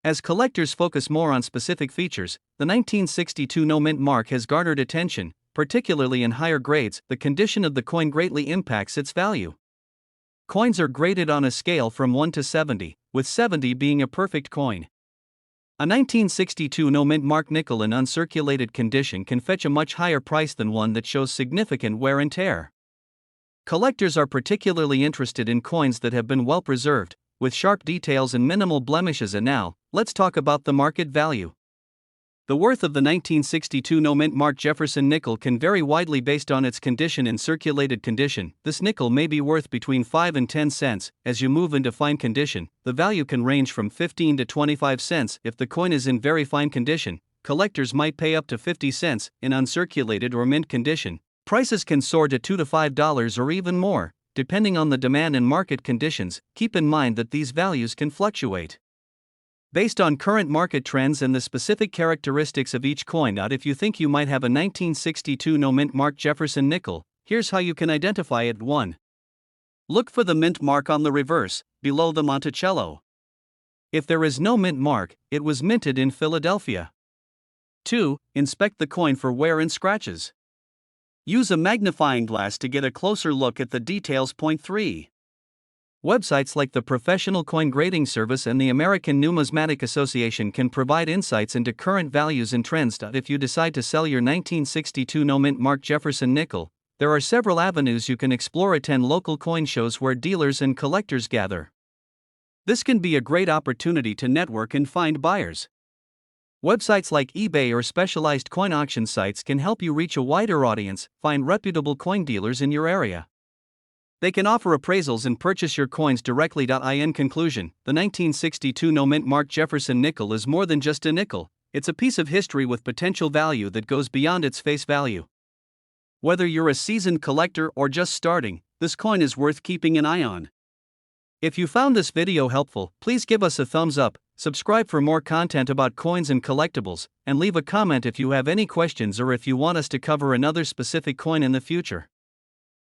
As collectors focus more on specific features, the 1962 no-mint mark has garnered attention, particularly in higher grades. The condition of the coin greatly impacts its value. Coins are graded on a scale from 1 to 70, with 70 being a perfect coin. A 1962 no-mint mark nickel in uncirculated condition can fetch a much higher price than one that shows significant wear and tear. Collectors are particularly interested in coins that have been well preserved, with sharp details and minimal blemishes. And now, let's talk about the market value. The worth of the 1962 no-mint mark Jefferson nickel can vary widely based on its condition. In circulated condition, this nickel may be worth between 5 and 10 cents. As you move into fine condition, the value can range from 15 to 25 cents. If the coin is in very fine condition, collectors might pay up to 50 cents. In uncirculated or mint condition, prices can soar to $2 to $5 or even more, depending on the demand and market conditions. Keep in mind that these values can fluctuate based on current market trends and the specific characteristics of each coin. If you think you might have a 1962 no-mint mark Jefferson nickel, here's how you can identify it. 1. Look for the mint mark on the reverse, below the Monticello. If there is no mint mark, it was minted in Philadelphia. 2. Inspect the coin for wear and scratches. Use a magnifying glass to get a closer look at the details. 3. Websites like the Professional Coin Grading Service and the American Numismatic Association can provide insights into current values and trends. If you decide to sell your 1962 no-mint mark Jefferson nickel, there are several avenues you can explore. Attend local coin shows where dealers and collectors gather. This can be a great opportunity to network and find buyers. Websites like eBay or specialized coin auction sites can help you reach a wider audience. Find reputable coin dealers in your area. They can offer appraisals and purchase your coins directly. In conclusion, the 1962 no-mint mark Jefferson nickel is more than just a nickel, it's a piece of history with potential value that goes beyond its face value. Whether you're a seasoned collector or just starting, this coin is worth keeping an eye on. If you found this video helpful, please give us a thumbs up, subscribe for more content about coins and collectibles, and leave a comment if you have any questions or if you want us to cover another specific coin in the future.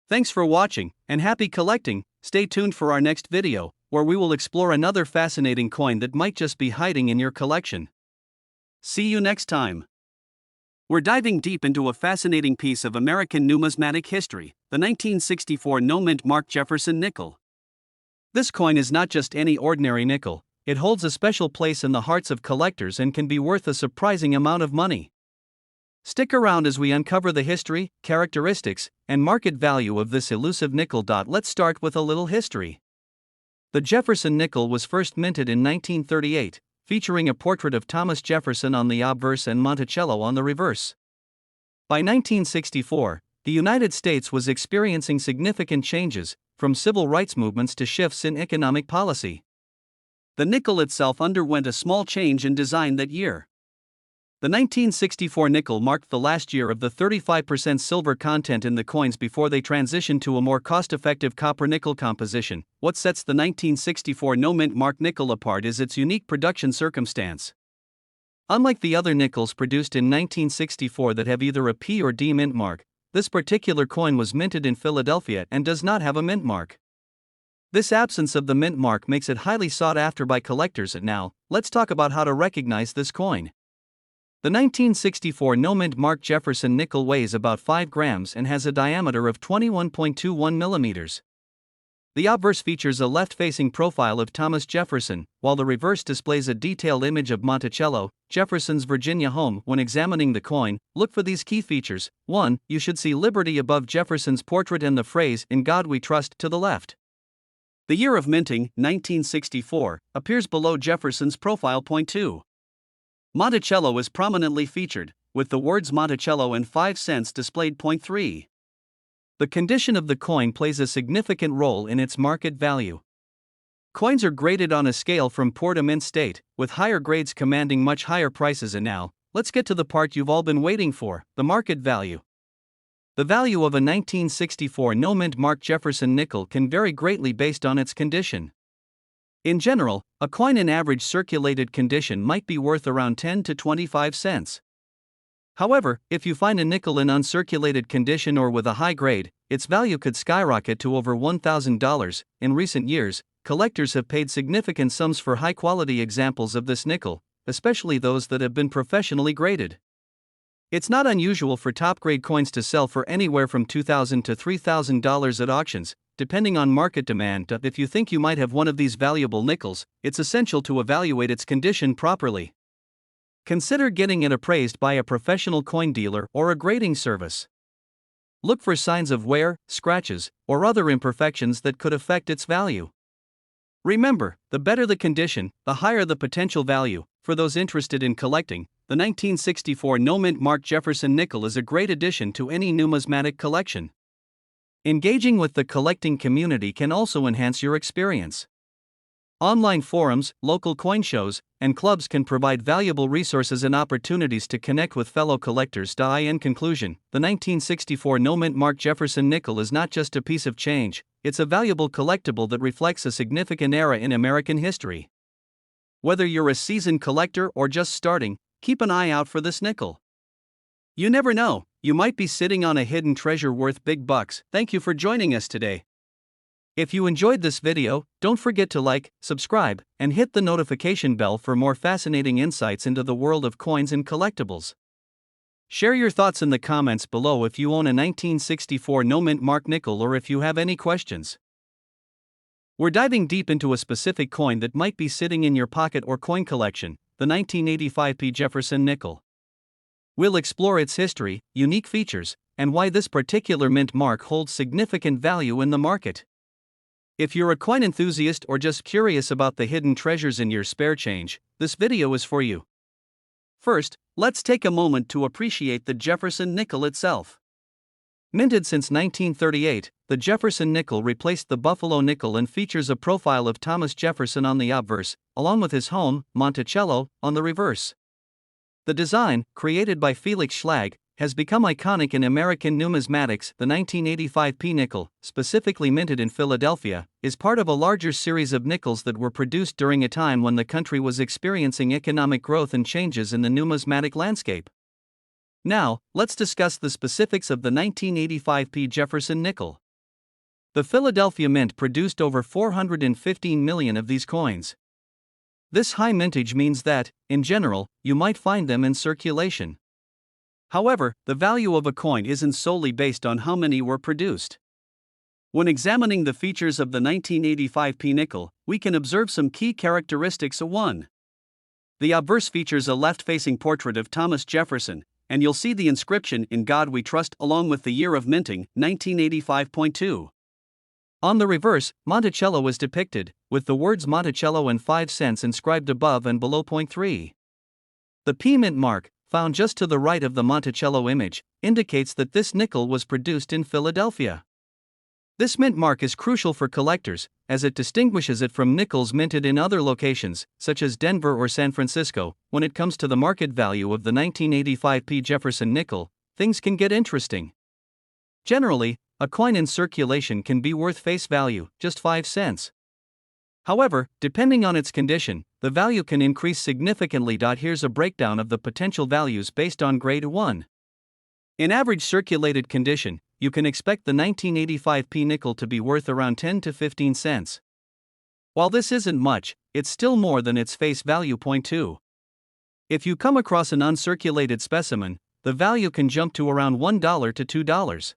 Thanks for watching, and happy collecting. Stay tuned for our next video, where we will explore another fascinating coin that might just be hiding in your collection. See you next time. We're diving deep into a fascinating piece of American numismatic history, the 1964 no-mint mark Jefferson nickel. This coin is not just any ordinary nickel, it holds a special place in the hearts of collectors and can be worth a surprising amount of money. Stick around as we uncover the history, characteristics, and market value of this elusive nickel. Let's start with a little history. The Jefferson nickel was first minted in 1938, featuring a portrait of Thomas Jefferson on the obverse and Monticello on the reverse. By 1964, the United States was experiencing significant changes, from civil rights movements to shifts in economic policy. The nickel itself underwent a small change in design that year. The 1964 nickel marked the last year of the 35% silver content in the coins before they transitioned to a more cost-effective copper-nickel composition. What sets the 1964 no-mint mark nickel apart is its unique production circumstance. Unlike the other nickels produced in 1964 that have either a P or D mint mark, this particular coin was minted in Philadelphia and does not have a mint mark. This absence of the mint mark makes it highly sought after by collectors. And now, let's talk about how to recognize this coin. The 1964 no-mint mark Jefferson nickel weighs about 5 grams and has a diameter of 21.21 millimeters. The obverse features a left-facing profile of Thomas Jefferson, while the reverse displays a detailed image of Monticello, Jefferson's Virginia home. When examining the coin, look for these key features. 1. You should see Liberty above Jefferson's portrait and the phrase, "In God We Trust," to the left. The year of minting, 1964, appears below Jefferson's profile. Point 2. Monticello is prominently featured, with the words Monticello and 5 cents displayed. Point 3. The condition of the coin plays a significant role in its market value. Coins are graded on a scale from poor to mint state, with higher grades commanding much higher prices. And now, let's get to the part you've all been waiting for, the market value. The value of a 1964 no-mint mark Jefferson nickel can vary greatly based on its condition. In general, a coin in average circulated condition might be worth around 10 to 25 cents. However, if you find a nickel in uncirculated condition or with a high grade, its value could skyrocket to over $1,000. In recent years, collectors have paid significant sums for high-quality examples of this nickel, especially those that have been professionally graded. It's not unusual for top-grade coins to sell for anywhere from $2,000 to $3,000 at auctions, depending on market demand. If you think you might have one of these valuable nickels, it's essential to evaluate its condition properly. Consider getting it appraised by a professional coin dealer or a grading service. Look for signs of wear, scratches, or other imperfections that could affect its value. Remember, the better the condition, the higher the potential value. For those interested in collecting, the 1964 no-mint mark Jefferson nickel is a great addition to any numismatic collection. Engaging with the collecting community can also enhance your experience. Online forums, local coin shows, and clubs can provide valuable resources and opportunities to connect with fellow collectors. In conclusion, the 1964 no-mint mark Jefferson nickel is not just a piece of change, it's a valuable collectible that reflects a significant era in American history. Whether you're a seasoned collector or just starting, keep an eye out for this nickel. You never know, you might be sitting on a hidden treasure worth big bucks. Thank you for joining us today. If you enjoyed this video, don't forget to like, subscribe, and hit the notification bell for more fascinating insights into the world of coins and collectibles. Share your thoughts in the comments below if you own a 1964 no-mint mark nickel or if you have any questions. We're diving deep into a specific coin that might be sitting in your pocket or coin collection, the 1985 Jefferson nickel. We'll explore its history, unique features, and why this particular mint mark holds significant value in the market. If you're a coin enthusiast or just curious about the hidden treasures in your spare change, this video is for you. First, let's take a moment to appreciate the Jefferson nickel itself. Minted since 1938, the Jefferson nickel replaced the Buffalo nickel and features a profile of Thomas Jefferson on the obverse, along with his home, Monticello, on the reverse. The design, created by Felix Schlag, has become iconic in American numismatics. The 1985 nickel, specifically minted in Philadelphia, is part of a larger series of nickels that were produced during a time when the country was experiencing economic growth and changes in the numismatic landscape. Now, let's discuss the specifics of the 1985 Jefferson nickel. The Philadelphia Mint produced over 415 million of these coins. This high mintage means that, in general, you might find them in circulation. However, the value of a coin isn't solely based on how many were produced. When examining the features of the 1985 nickel, we can observe some key characteristics. 1. The obverse features a left-facing portrait of Thomas Jefferson, and you'll see the inscription, "In God We Trust," along with the year of minting, 1985.2. On the reverse, Monticello is depicted, with the words Monticello and 5 cents inscribed above and below. 3. The P mint mark, found just to the right of the Monticello image, indicates that this nickel was produced in Philadelphia. This mint mark is crucial for collectors, as it distinguishes it from nickels minted in other locations, such as Denver or San Francisco. When it comes to the market value of the 1985p Jefferson nickel, things can get interesting. Generally, a coin in circulation can be worth face value, just 5 cents. However, depending on its condition, the value can increase significantly. Here's a breakdown of the potential values based on grade 1. In average circulated condition, you can expect the 1985p nickel to be worth around 10 to 15 cents. While this isn't much, it's still more than its face value. Point 2. If you come across an uncirculated specimen, the value can jump to around $1 to $2.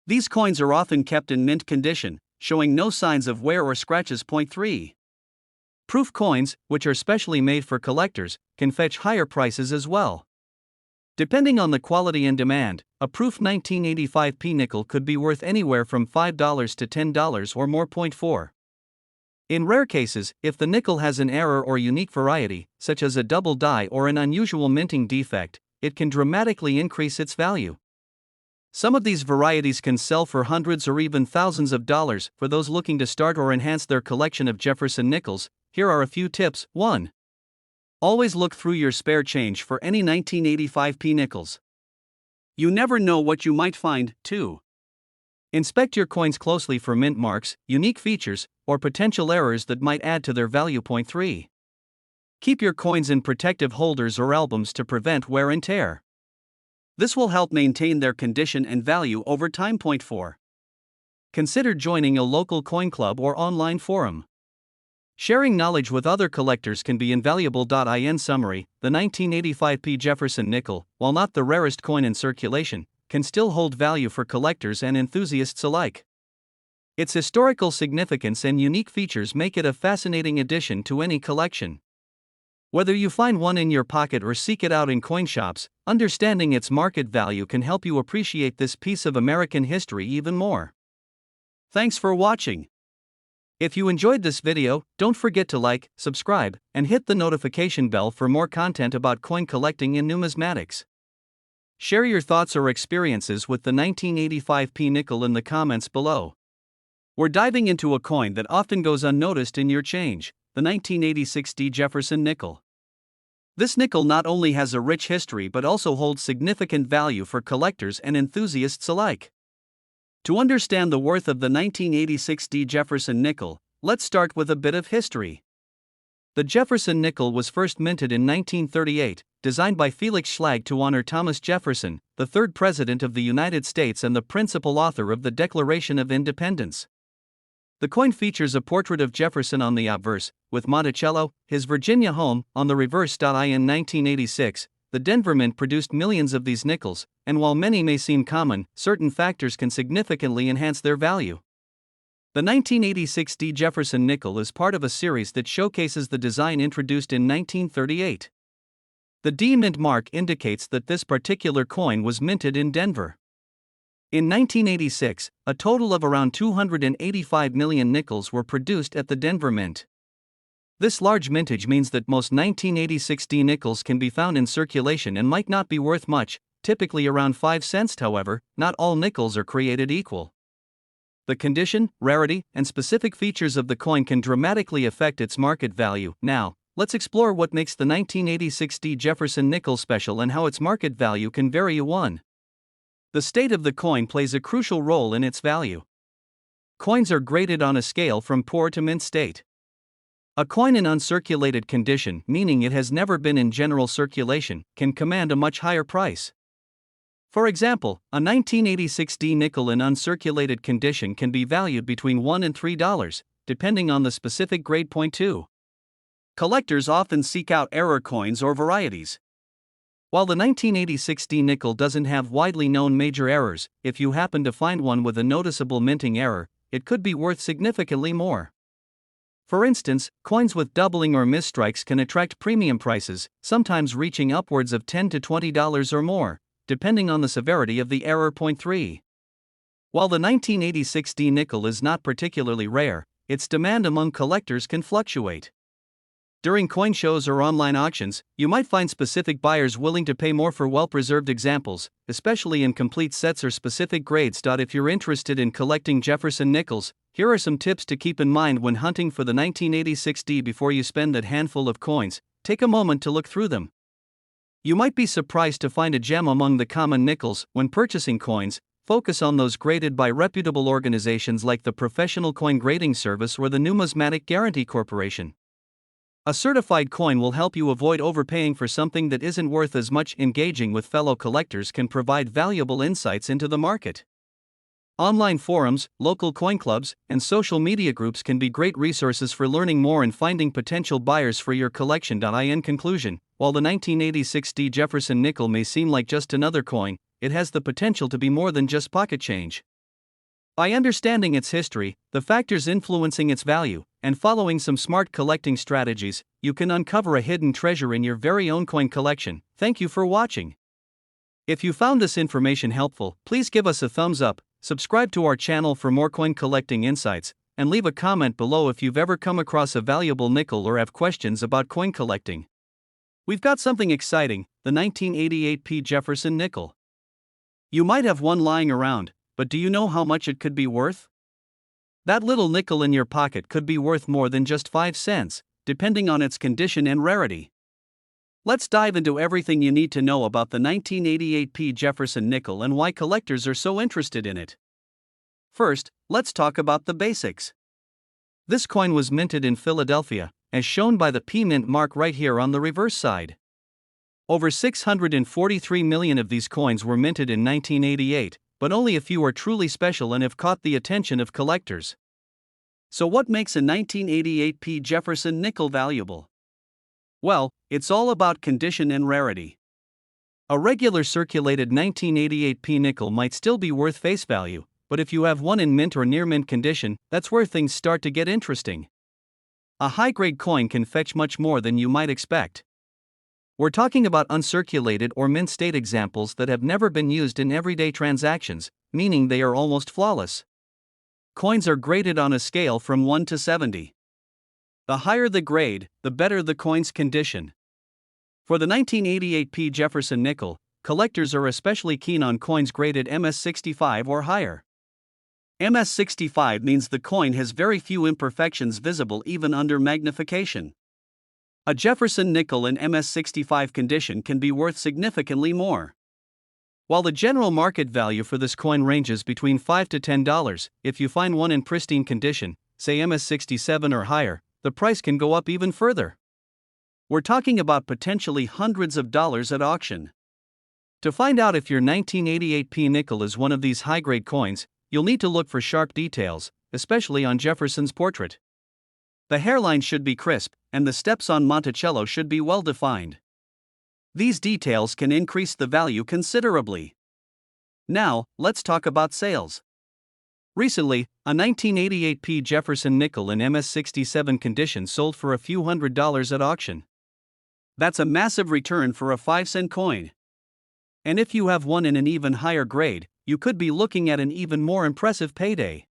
These coins are often kept in mint condition, showing no signs of wear or scratches. Point 3. Proof coins, which are specially made for collectors, can fetch higher prices as well. Depending on the quality and demand, a proof 1985p nickel could be worth anywhere from $5 to $10 or more. Point 4. In rare cases, if the nickel has an error or unique variety, such as a double die or an unusual minting defect, it can dramatically increase its value. Some of these varieties can sell for hundreds or even thousands of dollars. For those looking to start or enhance their collection of Jefferson nickels, here are a few tips. 1. Always look through your spare change for any 1985p nickels. You never know what you might find. 2. Inspect your coins closely for mint marks, unique features, or potential errors that might add to their value. Point 3. Keep your coins in protective holders or albums to prevent wear and tear. This will help maintain their condition and value over time. Point 4. Consider joining a local coin club or online forum. Sharing knowledge with other collectors can be invaluable. In summary, the 1985p Jefferson nickel, while not the rarest coin in circulation, can still hold value for collectors and enthusiasts alike. Its historical significance and unique features make it a fascinating addition to any collection. Whether you find one in your pocket or seek it out in coin shops, understanding its market value can help you appreciate this piece of American history even more. Thanks for watching. If you enjoyed this video, don't forget to like, subscribe, and hit the notification bell for more content about coin collecting and numismatics. Share your thoughts or experiences with the 1985p nickel in the comments below. We're diving into a coin that often goes unnoticed in your change, the 1986D Jefferson nickel. This nickel not only has a rich history but also holds significant value for collectors and enthusiasts alike. To understand the worth of the 1986D Jefferson nickel, let's start with a bit of history. The Jefferson nickel was first minted in 1938, designed by Felix Schlag to honor Thomas Jefferson, the third President of the United States and the principal author of the Declaration of Independence. The coin features a portrait of Jefferson on the obverse, with Monticello, his Virginia home, on the reverse. In 1986, the Denver Mint produced millions of these nickels, and while many may seem common, certain factors can significantly enhance their value. The 1986D Jefferson nickel is part of a series that showcases the design introduced in 1938. The D mint mark indicates that this particular coin was minted in Denver. In 1986, a total of around 285 million nickels were produced at the Denver Mint. This large mintage means that most 1986D nickels can be found in circulation and might not be worth much, typically around 5 cents. However, not all nickels are created equal. The condition, rarity, and specific features of the coin can dramatically affect its market value. Now, let's explore what makes the 1986D Jefferson nickel special and how its market value can vary. 1. The state of the coin plays a crucial role in its value. Coins are graded on a scale from poor to mint state. A coin in uncirculated condition, meaning it has never been in general circulation, can command a much higher price. For example, a 1986D nickel in uncirculated condition can be valued between $1 and $3, depending on the specific grade. Point 2. Collectors often seek out error coins or varieties. While the 1986D nickel doesn't have widely known major errors, if you happen to find one with a noticeable minting error, it could be worth significantly more. For instance, coins with doubling or misstrikes can attract premium prices, sometimes reaching upwards of $10 to $20 or more, depending on the severity of the error. Point 3. While the 1986D nickel is not particularly rare, its demand among collectors can fluctuate. During coin shows or online auctions, you might find specific buyers willing to pay more for well-preserved examples, especially in complete sets or specific grades. If you're interested in collecting Jefferson Nickels, here are some tips to keep in mind when hunting for the 1986D. Before you spend that handful of coins, take a moment to look through them. You might be surprised to find a gem among the common nickels. When purchasing coins, focus on those graded by reputable organizations like the Professional Coin Grading Service or the Numismatic Guarantee Corporation. A certified coin will help you avoid overpaying for something that isn't worth as much. Engaging with fellow collectors can provide valuable insights into the market. Online forums, local coin clubs, and social media groups can be great resources for learning more and finding potential buyers for your collection. In conclusion, while the 1986D Jefferson nickel may seem like just another coin, it has the potential to be more than just pocket change. By understanding its history, the factors influencing its value, and following some smart collecting strategies, you can uncover a hidden treasure in your very own coin collection. Thank you for watching. If you found this information helpful, please give us a thumbs up, subscribe to our channel for more coin collecting insights, and leave a comment below if you've ever come across a valuable nickel or have questions about coin collecting. We've got something exciting, the 1988P Jefferson nickel. You might have one lying around, but do you know how much it could be worth? That little nickel in your pocket could be worth more than just 5 cents, depending on its condition and rarity. Let's dive into everything you need to know about the 1988P Jefferson nickel and why collectors are so interested in it. First, let's talk about the basics. This coin was minted in Philadelphia, as shown by the P mint mark right here on the reverse side. Over 643 million of these coins were minted in 1988, but only a few are truly special and have caught the attention of collectors. So what makes a 1988P Jefferson nickel valuable? Well, it's all about condition and rarity. A regular circulated 1988P nickel might still be worth face value, but if you have one in mint or near mint condition, that's where things start to get interesting. A high-grade coin can fetch much more than you might expect. We're talking about uncirculated or mint state examples that have never been used in everyday transactions, meaning they are almost flawless. Coins are graded on a scale from 1 to 70. The higher the grade, the better the coin's condition. For the 1988P Jefferson nickel, collectors are especially keen on coins graded MS65 or higher. MS65 means the coin has very few imperfections visible even under magnification. A Jefferson nickel in MS65 condition can be worth significantly more. While the general market value for this coin ranges between $5 to $10, if you find one in pristine condition, say MS67 or higher, the price can go up even further. We're talking about potentially hundreds of dollars at auction. To find out if your 1988P nickel is one of these high-grade coins, you'll need to look for sharp details, especially on Jefferson's portrait. The hairline should be crisp, and the steps on Monticello should be well defined. These details can increase the value considerably. Now, let's talk about sales. Recently, a 1988P Jefferson nickel in MS67 condition sold for a few $100s at auction. That's a massive return for a 5-cent coin. And if you have one in an even higher grade, you could be looking at an even more impressive payday.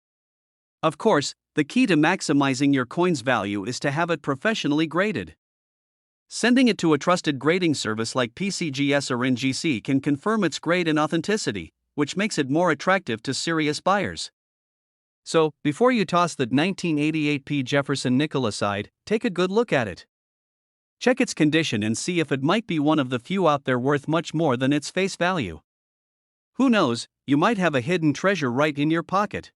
Of course, the key to maximizing your coin's value is to have it professionally graded. Sending it to a trusted grading service like PCGS or NGC can confirm its grade and authenticity, which makes it more attractive to serious buyers. So, before you toss the 1988P Jefferson nickel aside, take a good look at it. Check its condition and see if it might be one of the few out there worth much more than its face value. Who knows, you might have a hidden treasure right in your pocket.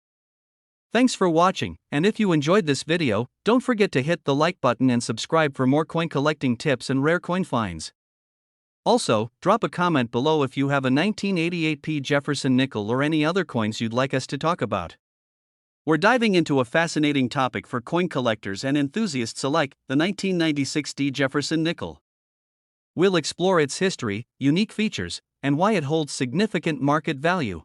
Thanks for watching, and if you enjoyed this video, don't forget to hit the like button and subscribe for more coin collecting tips and rare coin finds. Also, drop a comment below if you have a 1988P Jefferson nickel or any other coins you'd like us to talk about. We're diving into a fascinating topic for coin collectors and enthusiasts alike, the 1996D Jefferson nickel. We'll explore its history, unique features, and why it holds significant market value.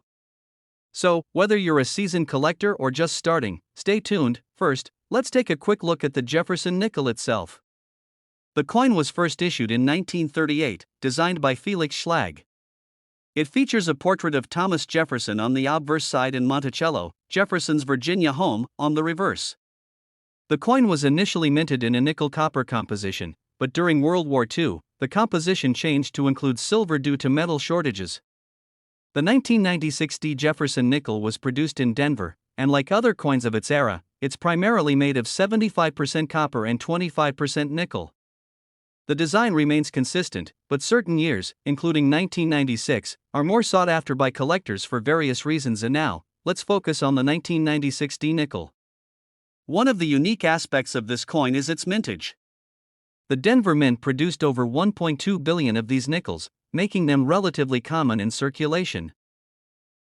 So, whether you're a seasoned collector or just starting, stay tuned. First, let's take a quick look at the Jefferson nickel itself. The coin was first issued in 1938, designed by Felix Schlag. It features a portrait of Thomas Jefferson on the obverse side and Monticello, Jefferson's Virginia home, on the reverse. The coin was initially minted in a nickel-copper composition, but during World War II, the composition changed to include silver due to metal shortages. The 1996 D. Jefferson nickel was produced in Denver, and like other coins of its era, it's primarily made of 75% copper and 25% nickel. The design remains consistent, but certain years, including 1996, are more sought after by collectors for various reasons. And now, let's focus on the 1996 D nickel. One of the unique aspects of this coin is its mintage. The Denver Mint produced over 1.2 billion of these nickels, making them relatively common in circulation.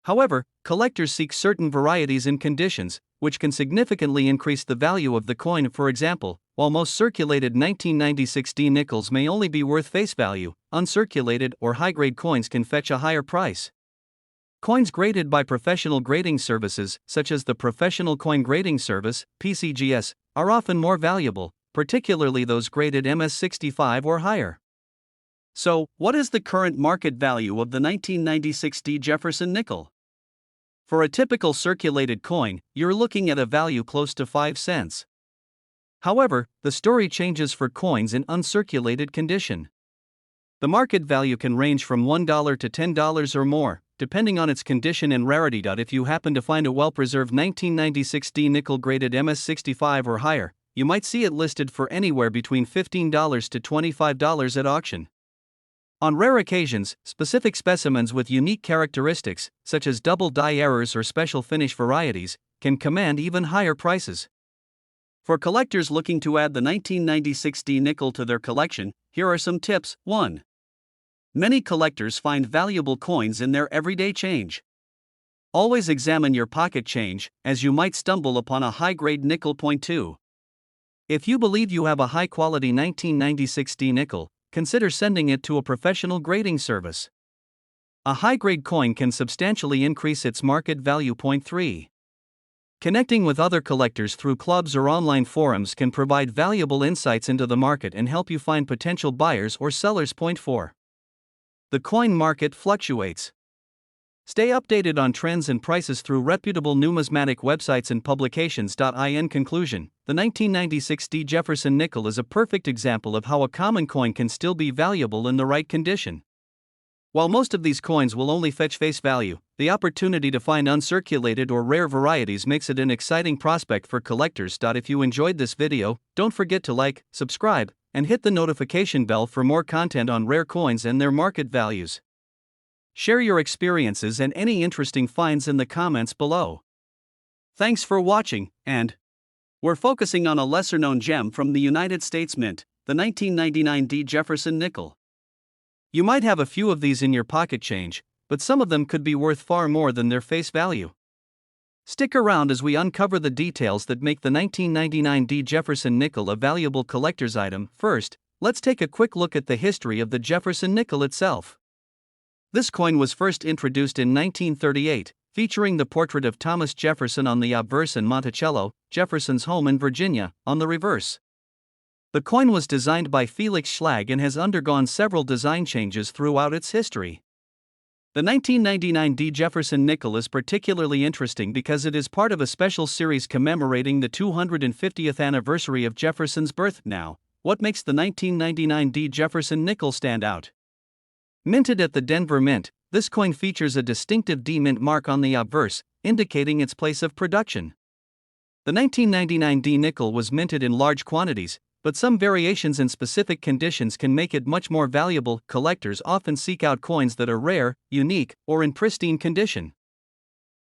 However, collectors seek certain varieties and conditions, which can significantly increase the value of the coin. For example, while most circulated 1996 D nickels may only be worth face value, uncirculated or high-grade coins can fetch a higher price. Coins graded by professional grading services, such as the Professional Coin Grading Service, PCGS, are often more valuable, particularly those graded MS65 or higher. So, what is the current market value of the 1996 D. Jefferson nickel? For a typical circulated coin, you're looking at a value close to 5 cents. However, the story changes for coins in uncirculated condition. The market value can range from $1 to $10 or more, depending on its condition and rarity. If you happen to find a well-preserved 1996 D nickel graded MS65 or higher, you might see it listed for anywhere between $15 to $25 at auction. On rare occasions, specific specimens with unique characteristics, such as double die errors or special finish varieties, can command even higher prices. For collectors looking to add the 1996 D nickel to their collection, here are some tips. 1. Many collectors find valuable coins in their everyday change. Always examine your pocket change, as you might stumble upon a high-grade nickel. 2. If you believe you have a high-quality 1996 D nickel, consider sending it to a professional grading service. A high-grade coin can substantially increase its market value. 3. Connecting with other collectors through clubs or online forums can provide valuable insights into the market and help you find potential buyers or sellers. 4. The coin market fluctuates. Stay updated on trends and prices through reputable numismatic websites and publications. In conclusion, the 1996 D. Jefferson nickel is a perfect example of how a common coin can still be valuable in the right condition. While most of these coins will only fetch face value, the opportunity to find uncirculated or rare varieties makes it an exciting prospect for collectors. If you enjoyed this video, don't forget to like, subscribe, and hit the notification bell for more content on rare coins and their market values. Share your experiences and any interesting finds in the comments below. Thanks for watching, and we're focusing on a lesser-known gem from the United States Mint, the 1999 D. Jefferson nickel. You might have a few of these in your pocket change, but some of them could be worth far more than their face value. Stick around as we uncover the details that make the 1999 D. Jefferson nickel a valuable collector's item. First, let's take a quick look at the history of the Jefferson nickel itself. This coin was first introduced in 1938, featuring the portrait of Thomas Jefferson on the obverse and Monticello, Jefferson's home in Virginia, on the reverse. The coin was designed by Felix Schlag and has undergone several design changes throughout its history. The 1999 D. Jefferson nickel is particularly interesting because it is part of a special series commemorating the 250th anniversary of Jefferson's birth. Now, what makes the 1999 D. Jefferson nickel stand out? Minted at the Denver Mint, this coin features a distinctive D mint mark on the obverse, indicating its place of production. The 1999 D nickel was minted in large quantities, but some variations in specific conditions can make it much more valuable. Collectors often seek out coins that are rare, unique, or in pristine condition.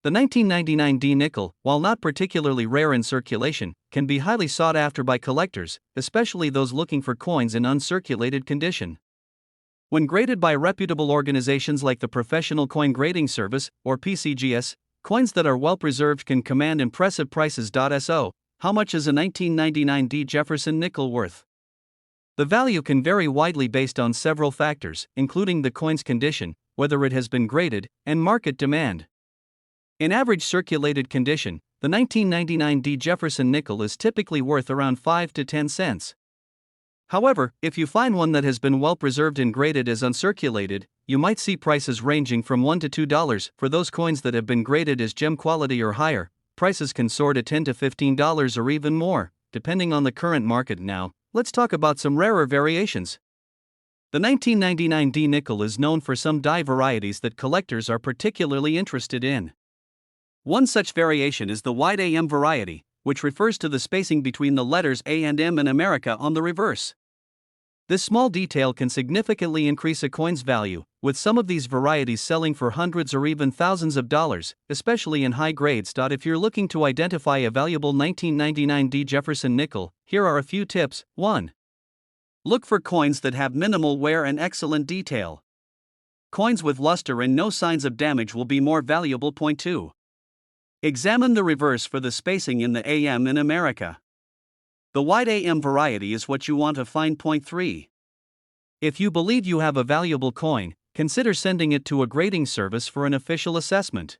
The 1999 D nickel, while not particularly rare in circulation, can be highly sought after by collectors, especially those looking for coins in uncirculated condition. When graded by reputable organizations like the Professional Coin Grading Service, or PCGS, coins that are well preserved can command impressive prices. So, how much is a 1999 D. Jefferson nickel worth? The value can vary widely based on several factors, including the coin's condition, whether it has been graded, and market demand. In average circulated condition, the 1999 D. Jefferson nickel is typically worth around 5 to 10 cents. However, if you find one that has been well preserved and graded as uncirculated, you might see prices ranging from $1 to $2. For those coins that have been graded as gem quality or higher, prices can soar to $10 to $15 or even more, depending on the current market. Now, let's talk about some rarer variations. The 1999 D nickel is known for some die varieties that collectors are particularly interested in. One such variation is the wide AM variety, which refers to the spacing between the letters A and M in America on the reverse. This small detail can significantly increase a coin's value, with some of these varieties selling for hundreds or even thousands of dollars, especially in high grades. If you're looking to identify a valuable 1999 D Jefferson nickel, here are a few tips. 1. Look for coins that have minimal wear and excellent detail. Coins with luster and no signs of damage will be more valuable. 2. Examine the reverse for the spacing in the AM in America. The wide AM variety is what you want to find. 3. If you believe you have a valuable coin, consider sending it to a grading service for an official assessment.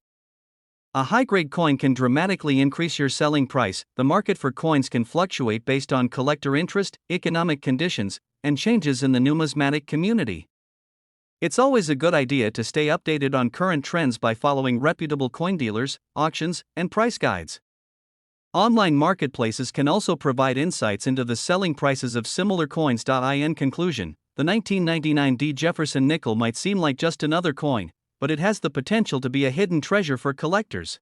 A high-grade coin can dramatically increase your selling price. The market for coins can fluctuate based on collector interest, economic conditions, and changes in the numismatic community. It's always a good idea to stay updated on current trends by following reputable coin dealers, auctions, and price guides. Online marketplaces can also provide insights into the selling prices of similar coins. In conclusion, the 1999 D Jefferson nickel might seem like just another coin, but it has the potential to be a hidden treasure for collectors.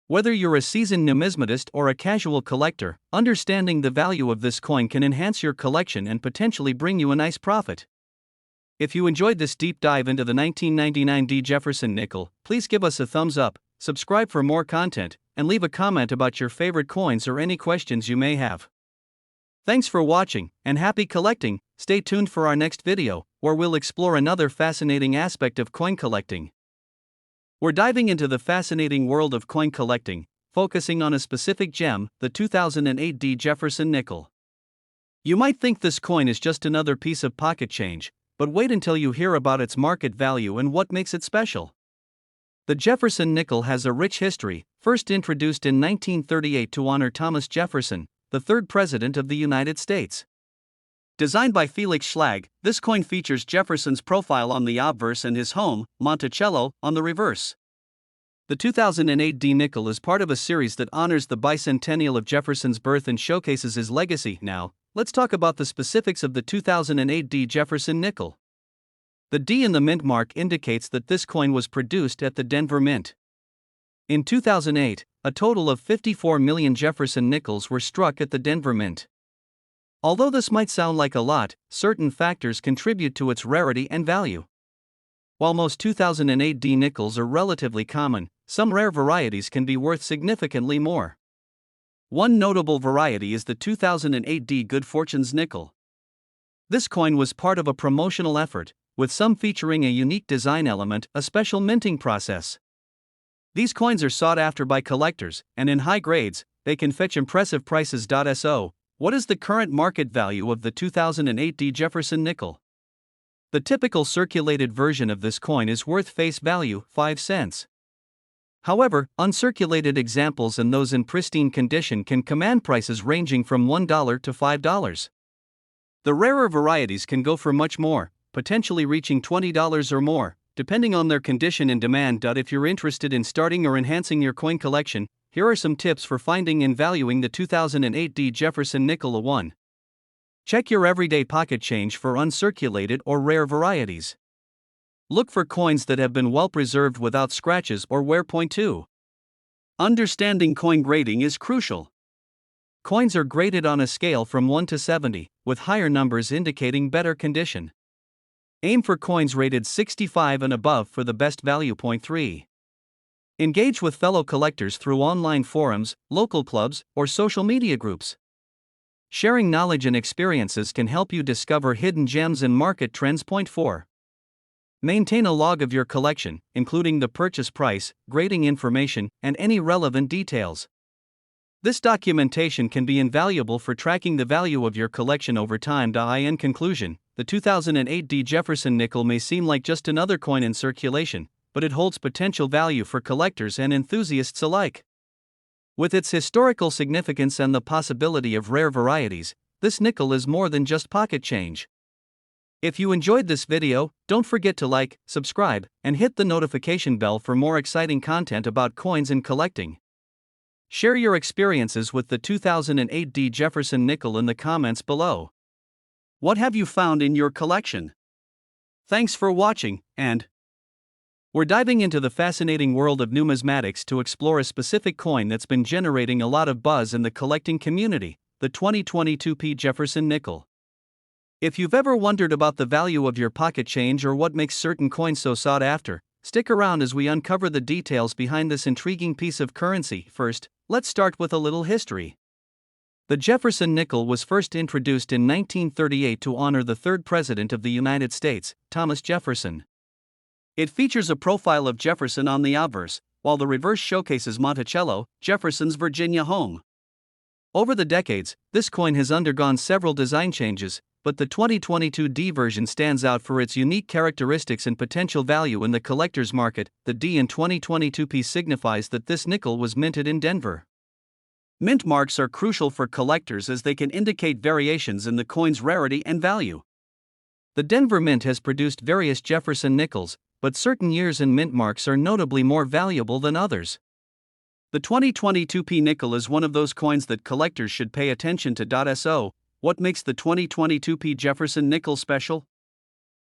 Whether you're a seasoned numismatist or a casual collector, understanding the value of this coin can enhance your collection and potentially bring you a nice profit. If you enjoyed this deep dive into the 1999 D Jefferson nickel, please give us a thumbs up, subscribe for more content, and leave a comment about your favorite coins or any questions you may have. Thanks for watching, and happy collecting. Stay tuned for our next video, where we'll explore another fascinating aspect of coin collecting. We're diving into the fascinating world of coin collecting, focusing on a specific gem, the 2008 D Jefferson nickel. You might think this coin is just another piece of pocket change, but wait until you hear about its market value and what makes it special. The Jefferson nickel has a rich history, first introduced in 1938 to honor Thomas Jefferson, the third President of the United States. Designed by Felix Schlag, this coin features Jefferson's profile on the obverse and his home, Monticello, on the reverse. The 2008 D nickel is part of a series that honors the bicentennial of Jefferson's birth and showcases his legacy. Now, let's talk about the specifics of the 2008 D Jefferson nickel. The D in the mint mark indicates that this coin was produced at the Denver Mint. In 2008, a total of 54 million Jefferson nickels were struck at the Denver Mint. Although this might sound like a lot, certain factors contribute to its rarity and value. While most 2008 D nickels are relatively common, some rare varieties can be worth significantly more. One notable variety is the 2008 D Good Fortunes nickel. This coin was part of a promotional effort, with some featuring a unique design element, a special minting process. These coins are sought after by collectors, and in high grades, they can fetch impressive prices. So, what is the current market value of the 2008 D Jefferson nickel? The typical circulated version of this coin is worth face value, 5 cents. However, uncirculated examples and those in pristine condition can command prices ranging from $1 to $5. The rarer varieties can go for much more, potentially reaching $20 or more, depending on their condition and demand. If you're interested in starting or enhancing your coin collection, here are some tips for finding and valuing the 2008 D Jefferson nickel. 1. Check your everyday pocket change for uncirculated or rare varieties. Look for coins that have been well preserved without scratches or wear. 2. Understanding coin grading is crucial. Coins are graded on a scale from 1 to 70, with higher numbers indicating better condition. Aim for coins rated 65 and above for the best value. 3. Engage with fellow collectors through online forums, local clubs, or social media groups. Sharing knowledge and experiences can help you discover hidden gems and market trends. 4. Maintain a log of your collection, including the purchase price, grading information, and any relevant details. This documentation can be invaluable for tracking the value of your collection over time. In conclusion, the 2008 D Jefferson nickel may seem like just another coin in circulation, but it holds potential value for collectors and enthusiasts alike. With its historical significance and the possibility of rare varieties, this nickel is more than just pocket change. If you enjoyed this video, don't forget to like, subscribe, and hit the notification bell for more exciting content about coins and collecting. Share your experiences with the 2008 Jefferson nickel in the comments below. What have you found in your collection? Thanks for watching, and we're diving into the fascinating world of numismatics to explore a specific coin that's been generating a lot of buzz in the collecting community, the 2022 Jefferson nickel. If you've ever wondered about the value of your pocket change or what makes certain coins so sought after, stick around as we uncover the details behind this intriguing piece of currency. First, let's start with a little history. The Jefferson nickel was first introduced in 1938 to honor the third president of the United States, Thomas Jefferson. It features a profile of Jefferson on the obverse, while the reverse showcases Monticello, Jefferson's Virginia home. Over the decades, this coin has undergone several design changes, but the 2022 D version stands out for its unique characteristics and potential value in the collector's market. The D in 2022 P signifies that this nickel was minted in Denver. Mint marks are crucial for collectors as they can indicate variations in the coin's rarity and value. The Denver Mint has produced various Jefferson nickels, but certain years and mint marks are notably more valuable than others. The 2022 P nickel is one of those coins that collectors should pay attention to. So, what makes the 2022 P Jefferson nickel special?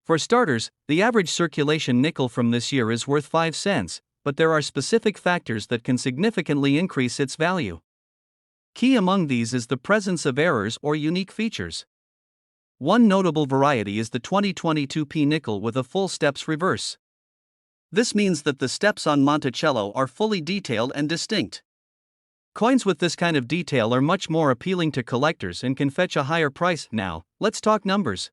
For starters, the average circulation nickel from this year is worth 5 cents, but there are specific factors that can significantly increase its value. Key among these is the presence of errors or unique features. One notable variety is the 2022 P nickel with a full steps reverse. This means that the steps on Monticello are fully detailed and distinct. Coins with this kind of detail are much more appealing to collectors and can fetch a higher price. Now, let's talk numbers.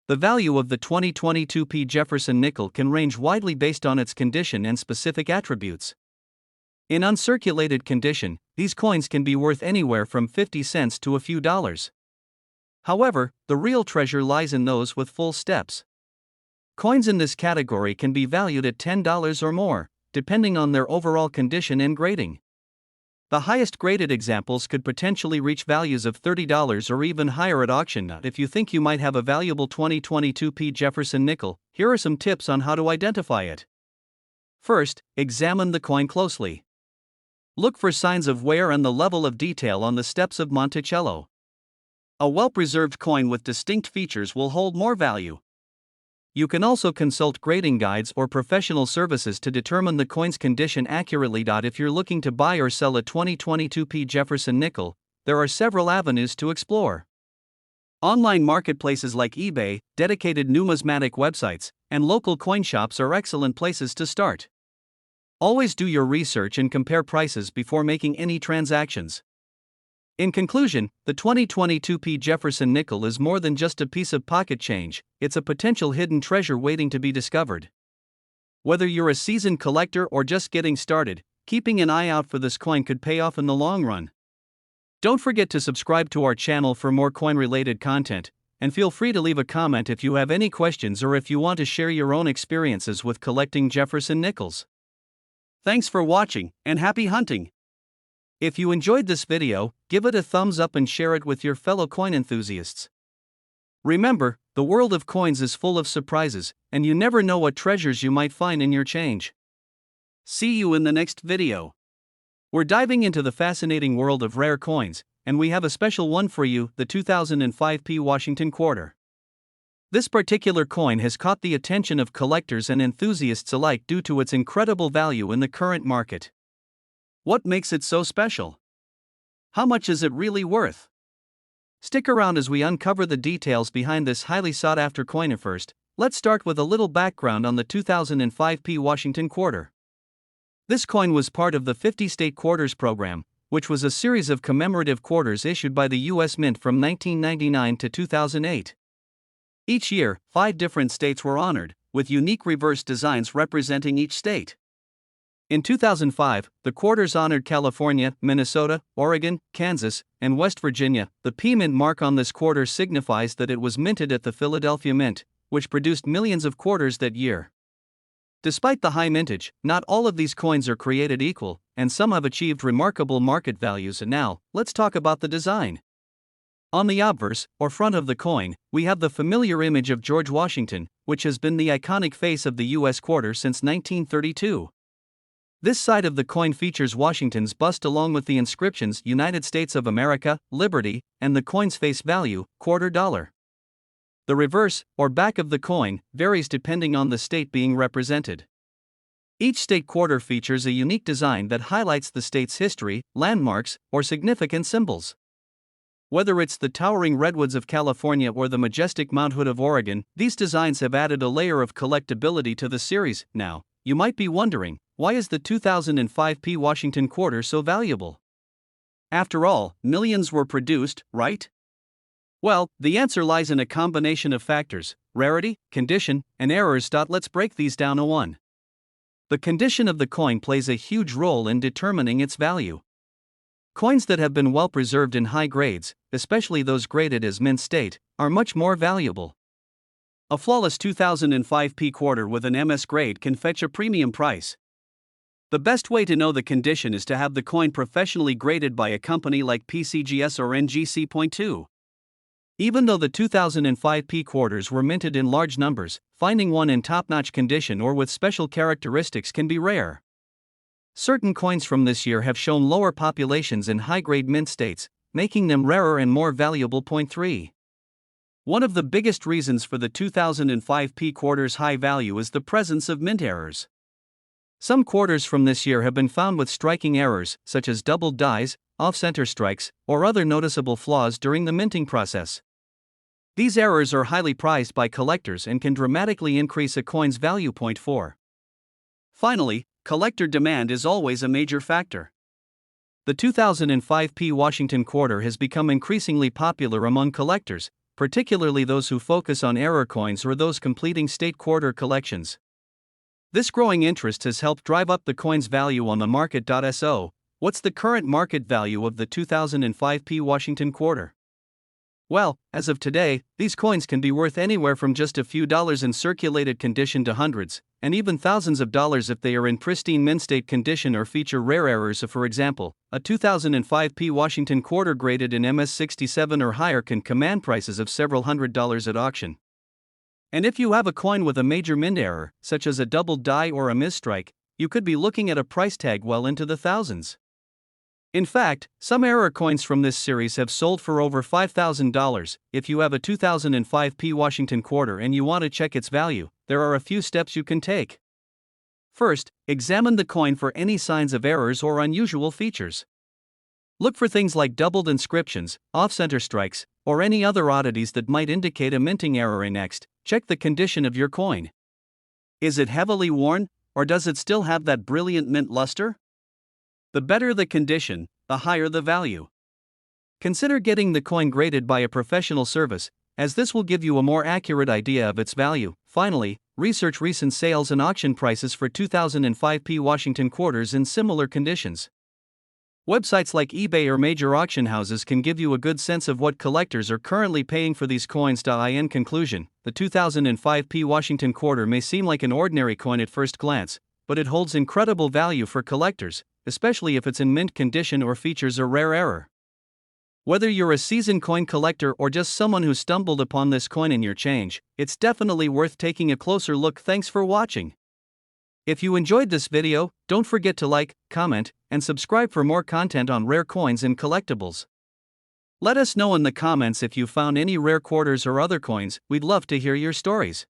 The value of the 2022 P Jefferson nickel can range widely based on its condition and specific attributes. In uncirculated condition, these coins can be worth anywhere from 50 cents to a few dollars. However, the real treasure lies in those with full steps. Coins in this category can be valued at $10 or more, depending on their overall condition and grading. The highest graded examples could potentially reach values of $30 or even higher at auction. If you think you might have a valuable 2022 P Jefferson nickel, here are some tips on how to identify it. First, examine the coin closely. Look for signs of wear and the level of detail on the steps of Monticello. A well-preserved coin with distinct features will hold more value. You can also consult grading guides or professional services to determine the coin's condition accurately. If you're looking to buy or sell a 2022 P Jefferson nickel, there are several avenues to explore. Online marketplaces like eBay, dedicated numismatic websites, and local coin shops are excellent places to start. Always do your research and compare prices before making any transactions. In conclusion, the 2022 P Jefferson nickel is more than just a piece of pocket change, it's a potential hidden treasure waiting to be discovered. Whether you're a seasoned collector or just getting started, keeping an eye out for this coin could pay off in the long run. Don't forget to subscribe to our channel for more coin-related content, and feel free to leave a comment if you have any questions or if you want to share your own experiences with collecting Jefferson nickels. Thanks for watching, and happy hunting! If you enjoyed this video, give it a thumbs up and share it with your fellow coin enthusiasts. Remember, the world of coins is full of surprises, and you never know what treasures you might find in your change. See you in the next video. We're diving into the fascinating world of rare coins, and we have a special one for you, the 2005 P Washington quarter. This particular coin has caught the attention of collectors and enthusiasts alike due to its incredible value in the current market. What makes it so special? How much is it really worth? Stick around as we uncover the details behind this highly sought-after coin. First, let's start with a little background on the 2005 P Washington quarter. This coin was part of the 50-state quarters program, which was a series of commemorative quarters issued by the U.S. Mint from 1999 to 2008. Each year, 5 different states were honored, with unique reverse designs representing each state. In 2005, the quarters honored California, Minnesota, Oregon, Kansas, and West Virginia. The P Mint mark on this quarter signifies that it was minted at the Philadelphia Mint, which produced millions of quarters that year. Despite the high mintage, not all of these coins are created equal, and some have achieved remarkable market values. And now, let's talk about the design. On the obverse, or front of the coin, we have the familiar image of George Washington, which has been the iconic face of the U.S. quarter since 1932. This side of the coin features Washington's bust along with the inscriptions United States of America, Liberty, and the coin's face value, $quarter. The reverse, or back of the coin, varies depending on the state being represented. Each state quarter features a unique design that highlights the state's history, landmarks, or significant symbols. Whether it's the towering redwoods of California or the majestic Mount Hood of Oregon, these designs have added a layer of collectability to the series. Now, you might be wondering, why is the 2005 Washington quarter so valuable? After all, millions were produced, right? Well, the answer lies in a combination of factors: rarity, condition, and errors. Let's break these down a one. The condition of the coin plays a huge role in determining its value. Coins that have been well preserved in high grades, especially those graded as mint state, are much more valuable. A flawless 2005 quarter with an MS grade can fetch a premium price. The best way to know the condition is to have the coin professionally graded by a company like PCGS or NGC.2. Even though the 2005 quarters were minted in large numbers, finding one in top-notch condition or with special characteristics can be rare. Certain coins from this year have shown lower populations in high-grade mint states, making them rarer and more valuable. 3. One of the biggest reasons for the 2005 quarter's high value is the presence of mint errors. Some quarters from this year have been found with striking errors, such as doubled dies, off-center strikes, or other noticeable flaws during the minting process. These errors are highly prized by collectors and can dramatically increase a coin's value. 4. Finally, collector demand is always a major factor. The 2005 Washington quarter has become increasingly popular among collectors, particularly those who focus on error coins or those completing state quarter collections. This growing interest has helped drive up the coin's value on the market. So, what's the current market value of the 2005 Washington quarter? Well, as of today, these coins can be worth anywhere from just a few dollars in circulated condition to hundreds, and even thousands of dollars if they are in pristine mint state condition or feature rare errors. For example, a 2005 Washington quarter graded in MS67 or higher can command prices of several $100s at auction. And if you have a coin with a major mint error, such as a doubled die or a misstrike, you could be looking at a price tag well into the thousands. In fact, some error coins from this series have sold for over $5,000. If you have a 2005 Washington quarter and you want to check its value, there are a few steps you can take. First, examine the coin for any signs of errors or unusual features. Look for things like doubled inscriptions, off-center strikes, or any other oddities that might indicate a minting error. Next, check the condition of your coin. Is it heavily worn, or does it still have that brilliant mint luster? The better the condition, the higher the value. Consider getting the coin graded by a professional service, as this will give you a more accurate idea of its value. Finally, research recent sales and auction prices for 2005 Washington quarters in similar conditions. Websites like eBay or major auction houses can give you a good sense of what collectors are currently paying for these coins. In conclusion, the 2005 Washington quarter may seem like an ordinary coin at first glance, but it holds incredible value for collectors, especially if it's in mint condition or features a rare error. Whether you're a seasoned coin collector or just someone who stumbled upon this coin in your change, it's definitely worth taking a closer look. Thanks for watching. If you enjoyed this video, don't forget to like, comment, and subscribe for more content on rare coins and collectibles. Let us know in the comments if you found any rare quarters or other coins. We'd love to hear your stories.